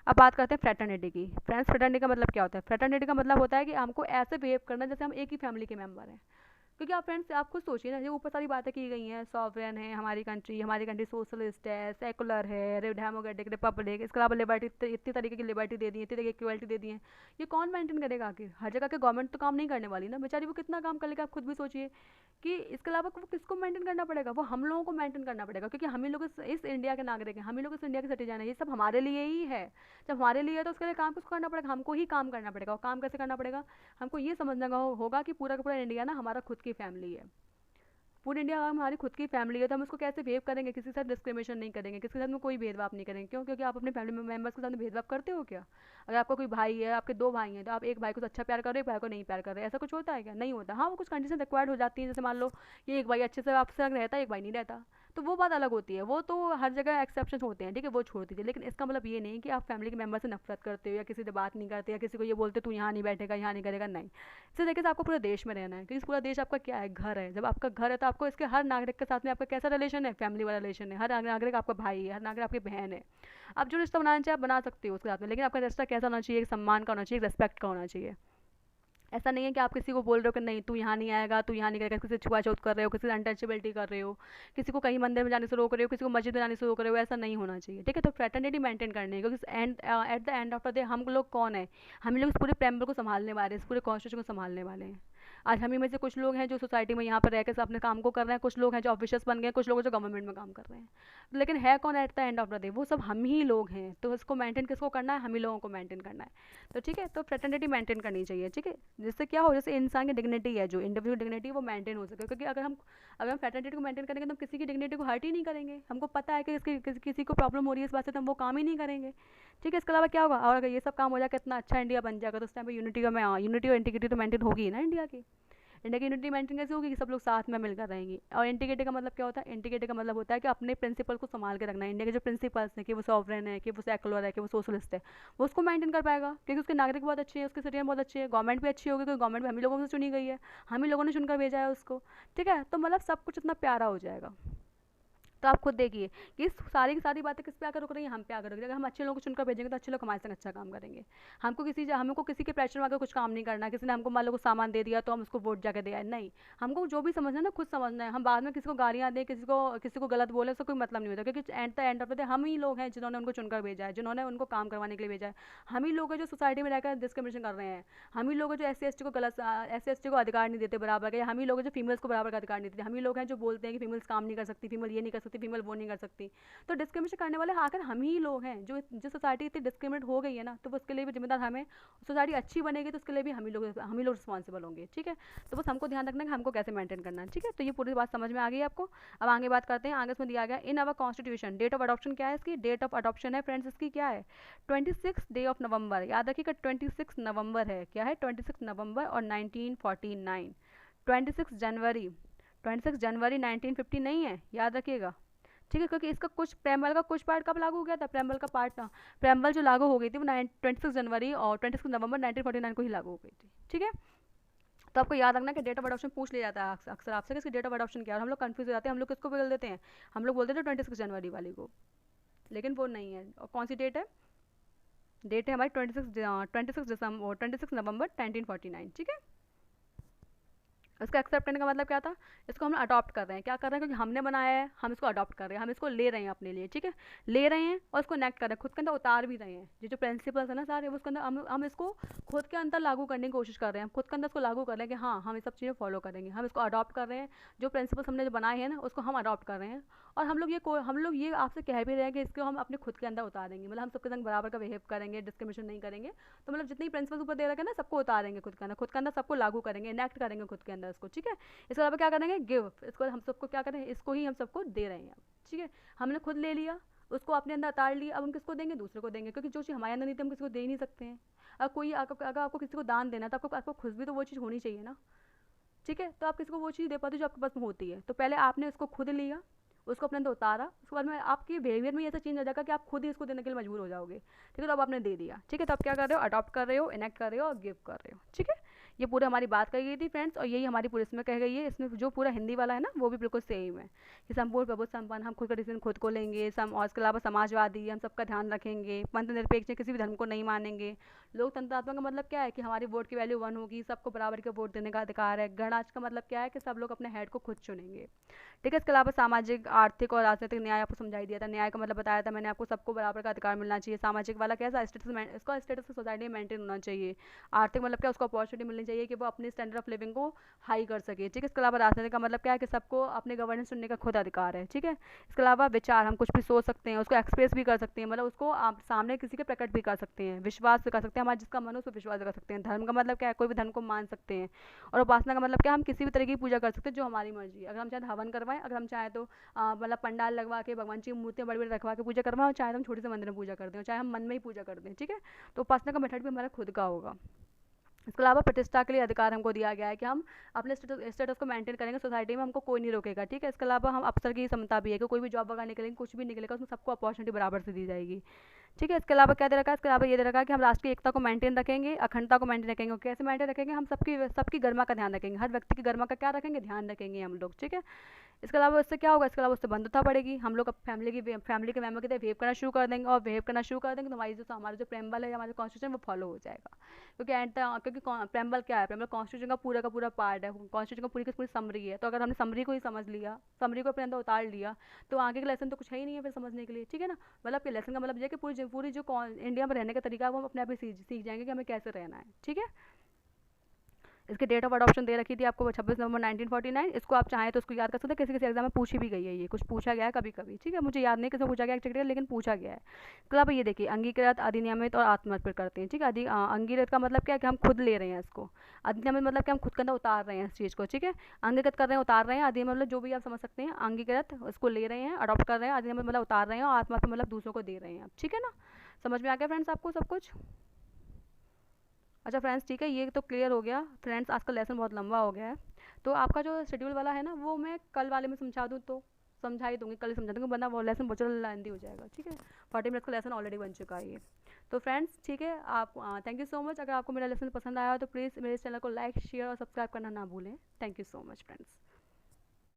अब बात करते हैं फ्रेटर्निटी की। फ्रेंड्स फ्रेटर्निटी का मतलब क्या होता है? फ्रेटर्निटी का मतलब होता है कि हमको ऐसे बिहेव करना जैसे हम एक ही फैमिली के मेंबर हैं। क्योंकि आप फ्रेंड्स आप खुद सोचिए ना, ये ऊपर सारी बातें की गई हैं, सॉवरेन है हमारी कंट्री सोशलिस्ट है, सेकुलर है, डेमोक्रेटिक रिपब्लिक, इसके अलावा लिबर्टी, इतनी तरीके की लिबर्टी दे दी है, इतनी तरीके की इक्वलिटी दे दी है। ये कौन मेंटेन करेगा? आखिर हर जगह के गवर्नमेंट तो काम नहीं करने वाली ना, बेचारी वो कितना काम कर लेगा, आप खुद भी सोचिए। कि इसके अलावा वो किसको मेंटेन करना पड़ेगा? वो हम लोगों को मेंटेन करना पड़ेगा, क्योंकि हम ही लोग इस इंडिया के नागरिक हैं, हम ही लोग इस इंडिया के सिटीजन हैं, ये सब हमारे लिए ही है। जब हमारे लिए है तो उसके लिए काम किसको करना पड़ेगा? हमको ही काम करना पड़ेगा। और काम कैसे करना पड़ेगा? हमको ये समझना होगा कि पूरा का पूरा इंडिया ना हमारा खुद की फैमिली है। पूरी इंडिया हमारी खुद की फैमिली है, तो हम उसको कैसे बिहेव करेंगे? किसी के साथ डिस्क्रिमिनेशन नहीं करेंगे, किसी के साथ में कोई भेदभाव नहीं करेंगे। क्यों? क्योंकि आप अपने फैमिली मेंबर्स के साथ भेदभाव करते हो क्या? अगर आपका कोई भाई है, आपके 2 भाई हैं, तो आप एक भाई को तो अच्छा प्यार कर रहे हो, एक भाई को नहीं प्यार कर रहे, ऐसा कुछ होता है क्या? नहीं होता। हाँ, वो कुछ कंडीशन रिक्वायर्ड हो जाती है, जैसे मान लो कि एक भाई अच्छे से आपसे रहता है, एक भाई नहीं रहता, तो वो बात अलग होती है, वो तो हर जगह एक्सेप्शन होते हैं, ठीक है, वो छोड़ दीजिए। लेकिन इसका मतलब ये नहीं कि आप फैमिली के मेंबर से नफरत करते हो या किसी से बात नहीं करते या किसी को ये बोलते तू यहाँ नहीं बैठेगा, यहाँ नहीं करेगा, नहीं। इसे देखिए तो आपको पूरे देश में रहना है, क्योंकि पूरा देश आपका क्या है? घर है। जब आपका घर है तो आपको इसके हर नागरिक के साथ में आपका कैसा रिलेशन है? फैमिली वाला रिलेशन है। हर नागरिक आपका भाई है, हर नागरिक आपकी बहन है। आप जो रिश्ता बनाना चाहिए आप बना सकते हो उसके साथ में, लेकिन आपका रिश्ता कैसा होना चाहिए? एक सम्मान का होना चाहिए, एक रेस्पेक्ट का होना चाहिए। ऐसा नहीं है कि आप किसी को बोल रहे हो कि नहीं तू यहाँ नहीं आएगा, तू यहाँ नहीं करेगा, किसी से छुआछूत कर रहे हो, किसी से अनटचेबिलिटी कर रहे हो, किसी को कहीं मंदिर में जाने से रोक रहे हो, किसी को मस्जिद में जाने से रोक रहे हो, ऐसा नहीं होना चाहिए। ठीक है, तो फ्रेटर्निटी मेंटेन करनी है, क्योंकि at the end of the day हम लोग कौन है, हम लोग इस पूरे प्रेम्बल को संभालने वाले हैं, इस पूरे कॉन्स्टिट्यूशन को संभालने वाले हैं। आज हम ही में से कुछ लोग हैं जो सोसाइटी में यहाँ पर रह कर अपने काम को कर रहे हैं, कुछ लोग हैं जो ऑफिसर्स बन गए, कुछ लोग जो गवर्नमेंट में काम कर रहे हैं, लेकिन है कौन at the end of the day, वो सब हम ही लोग हैं। तो इसको मेंटेन किसको करना है, हम ही लोगों को मेंटेन करना है। तो ठीक है, तो फ्रेटर्निटी मेंटेन करनी चाहिए। ठीक है, जिससे क्या हो, जैसे इंसान की डिग्निटी है, जो इंडिविजुअल डिग्निटी वो मेंटेन हो सके, क्योंकि अगर हम फ्रेटर्निटी को मेंटेन करेंगे तो हम किसी की डिग्निटी को हर्ट ही नहीं करेंगे। हमको पता है कि किसी को प्रॉब्लम हो रही है इस बात से, तो हम वो काम ही नहीं करेंगे। ठीक है, इसके अलावा क्या होगा, और अगर ये सब काम हो जाएगा, इतना अच्छा इंडिया बन जाएगा, तो उस टाइम पर यूनिटी और इंटीग्रिटी तो मेंटेन होगी ही ना इंडिया की। इंडिया की यूनिटी मेंटेन कैसे होगी, कि सब लोग साथ में मिलकर रहेंगे। और इंटीग्रिटी का मतलब क्या होता है, इंटीग्रिटी का मतलब होता है कि अपने प्रिंसिपल को संभाल के रखना है। इंडिया के जो प्रिंसिपल्स हैं, कि वो सॉवरेन है, कि वो सेकुलर है, कि वो सोशलिस्ट है, वो उसको मेंटेन कर पाएगा, क्योंकि उसके नागरिक बहुत अच्छे हैं, उसके सिटीजन बहुत अच्छे हैं, गवर्नमेंट भी अच्छी होगी, क्योंकि गवर्नमेंट भी हम ही लोगों से चुनी गई है, हम ही लोगों ने चुनकर भेजा है उसको। ठीक है, तो मतलब सब कुछ इतना प्यारा हो जाएगा। तो आप खुद देखिए कि सारी की सारी बातें किस पे आकर रुक रही हैं, हम पे आकर रुक रही है। अगर हम अच्छे लोगों को चुनकर भेजेंगे तो अच्छे लोग हमारे संग अच्छा काम करेंगे। हमको किसी के प्रेशर में आकर कुछ काम नहीं करना। किसी ने हमको मान लो कुछ सामान दे दिया तो हम उसको वोट जाके दिया, नहीं। हमको जो भी समझना है ना खुद समझना है। हम बाद में किसी को गालियाँ दें, किसी को गलत बोले, उसका कोई मतलब नहीं होता, क्योंकि at the end of the day हम ही लोग हैं जिन्होंने उनको चुनकर भेजा है, जिन्होंने उनको काम करवाने के लिए भेजा है। हम ही लोग हैं जो सोसाइटी में रहकर डिस्क्रिमिनेशन कर रहे हैं। हम ही लोग हैं जो एस सी एस टी को अधिकार नहीं देते बराबर का, हम ही लोग हैं जो फीमेल्स को बराबर का अधिकार नहीं देते। हम ही लोग हैं जो बोलते हैं कि फीमेल्स काम नहीं कर सकती, फीमेल ये नहीं कर सकती, फीमेल वो नहीं कर सकती। तो डिस्क्रिमिनेशन करने वाले आखिर हम ही लोग हैं। जो सोसाइटी इतनी डिस्क्रिमिनेट हो गई है ना, तो उसके लिए भी जिम्मेदार हमें। सोसाइटी अच्छी बनेगी तो उसके लिए भी हम ही लोग रिस्पॉन्सिबल होंगे। ठीक है, तो बस हमको ध्यान रखना है कि हमको कैसे मेंटेन करना है। ठीक है, तो ये पूरी बात समझ में आ गई आपको। अब आगे बात करते हैं। आगे इसमें दिया गया in our constitution date of adoption क्या है, इसकी डेट ऑफ अडॉप्शन है फ्रेंड्स, इसकी क्या है 26 याद रखिएगा 26 नवंबर है। क्या है 26 नवंबर और 1949। 26 जनवरी 26 जनवरी 1950 नहीं है, याद रखिएगा। ठीक है, क्योंकि इसका कुछ प्रेम्बल का कुछ पार्ट कब लागू हो गया था, प्रेम्बल का पार्ट ना, प्रेम्बल जो लागू हो गई थी वो 26 जनवरी और 26 नवंबर 1949 को ही लागू हो गई थी। ठीक है, तो आपको याद रखना कि डेट ऑफ अडॉप्शन पूछ लिया जाता है अक्सर आपसे कि इसकी डेट ऑफ अडॉप्शन क्या है, और हम लोग कंफ्यूज हो जाते हैं। हम लोग किसको बोल देते हैं, हम लोग बोलते थे 26 जनवरी वाली को, लेकिन वो नहीं है। और कौन सी डेट है, डेट है हमारी 26 नवंबर 1949। ठीक है, इसका एक्सेप्ट करने का मतलब क्या था, इसको हम अडॉप्ट कर रहे हैं। क्या कर रहे हैं, क्योंकि हमने बनाया है, हम इसको अडॉप्ट कर रहे हैं, हम इसको ले रहे हैं अपने लिए। ठीक है, ले रहे हैं और इसको नेक्ट कर रहे हैं, खुद के अंदर उतार भी रहे हैं। ये जो प्रिंसिपल्स है ना सारे, उसके अंदर हम इसको खुद के अंदर लागू करने की कोशिश कर रहे हैं। हम खुद के अंदर इसको लागू कर रहे हैं कि हाँ हम ये सब चीज़ें फॉलो करेंगे, हम इसको अडॉप्ट कर रहे हैं। जो प्रिंसिपल्स हमने जो बनाए हैं ना, उसको हम अडॉप्ट कर रहे हैं। और हम लोग ये आपसे कह भी रहे हैं कि इसको हम अपने खुद के अंदर उतारेंगे, मतलब हम सबके संग बराबर का बिहेव करेंगे, डिस्क्रिमिनेशन नहीं करेंगे। तो मतलब जितनी प्रिंसिपल्स ऊपर दे रखे हैं ना, सबको उतारेंगे खुद के अंदर सबको लागू करेंगे, इनेक्ट करेंगे खुद के अंदर इसको। ठीक है, इसके अलावा क्या करेंगे, गिव, इसको हम सबको क्या करें, इसको ही हम सबको दे रहे हैं। ठीक है, हमने खुद ले लिया, उसको अपने अंदर उतार लिया, अब हम किसको देंगे, दूसरे को देंगे, क्योंकि जो चीज़ हमारे अंदर नहीं थी हम किसी को दे ही नहीं सकते हैं। अगर आपको किसी को दान देना है तो आपको खुद भी तो वो चीज़ होनी चाहिए ना। ठीक है, तो आप किसी को वो चीज़ दे पाते हो जो आपके पास में होती है। तो पहले आपने उसको खुद लिया, उसको अपने अंदर उतारा, उसके बाद में आपके बिहेवियर में ऐसा चेंज हो जाएगा कि आप खुद ही इसको देने के लिए मजबूर हो जाओगे। ठीक है, तो अब आपने दे दिया। ठीक है, तो आप क्या कर रहे हो, अडॉप्ट कर रहे हो, इनेक्ट कर रहे हो और गिव कर रहे हो। ठीक है, ये पूरी हमारी बात कही गई थी फ्रेंड्स, और यही हमारी पूरी इसमें कह गई है। इसमें जो पूरा हिंदी वाला है ना, वो भी बिल्कुल सेम है कि संपूर्ण प्रभुत्व संपन्न, हम खुद का डिसीजन खुद को लेंगे, और इसके अलावा समाजवादी, हम सबका ध्यान रखेंगे, पंथ निरपेक्ष, किसी भी धर्म को नहीं मानेंगे। लोकतंत्रात्मक का मतलब क्या है कि हमारी वोट की वैल्यू 1 होगी, सबको बराबर के वोट देने का अधिकार है। गणराज्य का मतलब क्या है कि सब लोग अपने हेड को खुद चुनेंगे। ठीक है, इसके अलावा सामाजिक, आर्थिक और राजनीतिक न्याय आपको समझाई दिया था। न्याय का मतलब बताया था मैंने आपको, सबको बराबर का अधिकार मिलना चाहिए। सामाजिक वाला कैसा स्टेटस, इसका स्टेटस सोसाइटी में मेंटेन होना चाहिए। आर्थिक मतलब क्या, उसको अपॉर्चुनिटी मिलनी चाहिए कि वो अपनी स्टैंडर्ड ऑफ लिविंग को हाई कर सके। ठीक है, इसके अलावा राजनीतिक का मतलब क्या है कि सबको अपने गवर्नेंस चुनने का खुद अधिकार है। ठीक है, इसके अलावा विचार, हम कुछ भी सोच सकते हैं, उसको एक्सप्रेस भी कर सकते हैं, मतलब उसको आप सामने किसी के प्रकट भी कर सकते हैं। विश्वास भी कर सकते हैं, हमारा जिसका मन हो उसको विश्वास कर सकते हैं। धर्म का मतलब क्या है, कोई भी धर्म को मान सकते हैं। और उपासना का मतलब क्या, हम किसी भी तरह की पूजा कर सकते हैं जो हमारी मर्जी है। अगर हम चाहे हवन करवाएं, अगर हम चाहें तो मतलब पंडाल लगवा के भगवान जी की मूर्तियाँ बड़ी बड़ी रखवा के पूजा करवाएं, और चाहे हम छोटे से मंदिर में पूजा कर दें, चाहे हम मन में ही पूजा कर दें। ठीक है, तो उपासना का मेथड भी हमारा खुद का होगा। इसके अलावा प्रतिष्ठा के लिए अधिकार हमको दिया गया है कि हम अपने स्टेटस को मेंटेन करेंगे सोसाइटी में, हमको कोई नहीं रोकेगा। ठीक है, इसके अलावा हम अवसर की समता भी है कि कोई भी जॉब वगैरह निकलेंगे, कुछ भी निकलेगा उसमें सबको अपॉर्चुनिटी बराबर से दी जाएगी। ठीक है। इसके अलावा क्या दे रखा है, इसके अलावा ये दे रखा है कि हम राष्ट्र की एकता को मेंटेन रखेंगे, अखंडता को मेंटेन रखेंगे। कैसे मेंटेन रखेंगे, हम सबकी गरिमा का ध्यान रखेंगे, हर व्यक्ति की गरिमा का क्या रखेंगे, ध्यान रखेंगे हम लोग। ठीक है। इसके अलावा इससे क्या होगा, इसके अलावा उससे बंधुता बढ़ेगी, हम लोग अब फैमिली के मेम्बर की तरह बिहेव करना शुरू कर देंगे, और बिहेव करना शुरू कर देंगे तो हमारा जो प्रेम्बल है, हमारा कॉन्स्टिट्यूशन वो फॉलो हो जाएगा। क्योंकि प्रेम्बल क्या है, प्रेम्बल कॉन्स्टिट्यूशन का पूरा पार्ट है, कॉन्स्टिट्यूशन का पूरी समरी है। तो अगर हमने समरी को ही समझ लिया, समरी को अपने अंदर उतार लिया, तो आगे का लेसन तो कुछ है ही नहीं है फिर समझने के लिए। ठीक है ना। मतलब कि लेसन का मतलब ये है कि पूरी जो इंडिया में रहने का तरीका है वो हम अपने आप ही सीख जाएंगे कि हमें कैसे रहना है। ठीक है। इसकी डेट ऑफ अडॉप्शन दे रखी थी आपको 26 नवंबर 1949। इसको आप चाहें तो उसको याद कर सकते हैं, किसी किसी एग्जाम में पूछी भी गई है, ये कुछ पूछा गया है कभी कभी। ठीक है। मुझे याद नहीं किसमें पूछा गया है, लेकिन पूछा गया है। क्लब ये देखिए, अंगीकृत, अधिनियमित और आत्मर्पित करते हैं। ठीक है। अंगीकृत का मतलब क्या है कि हम खुद ले रहे हैं इसको, अधिनियमित मतलब कि हम खुद के अंदर उतार रहे हैं इस चीज़ को। ठीक है। अंगीकृत कर रहे हैं, उतार रहे हैं, अधिनियमित मतलब जो भी आप समझ सकते हैं, अंगीकृत उसको ले रहे हैं, अडॉप्ट कर रहे हैं, अधिनियमित मतलब उतार रहे हैं, और आत्मर्पित मतलब दूसरों को दे रहे हैं। ठीक है ना। समझ में आ गया फ्रेंड्स आपको सब कुछ। अच्छा फ्रेंड्स, ठीक है, ये तो क्लियर हो गया। फ्रेंड्स आज का लेसन बहुत लंबा हो गया है, तो आपका जो शेड्यूल वाला है ना, वो मैं कल वाले में समझा दूँ तो समझा ही दूँगी, कल ही समझा दूँगी, वरना वो लेसन बहुत ज़्यादा लेंदी हो जाएगा। ठीक है। 40 मिनट्स का लेसन ऑलरेडी बन चुका है ये। तो फ्रेंड्स ठीक है, आप थैंक यू सो मच। अगर आपको मेरा लेसन पसंद आया हो तो प्लीज़ मेरे चैनल को लाइक, शेयर और सब्सक्राइब करना ना भूलें। Thank you so much friends.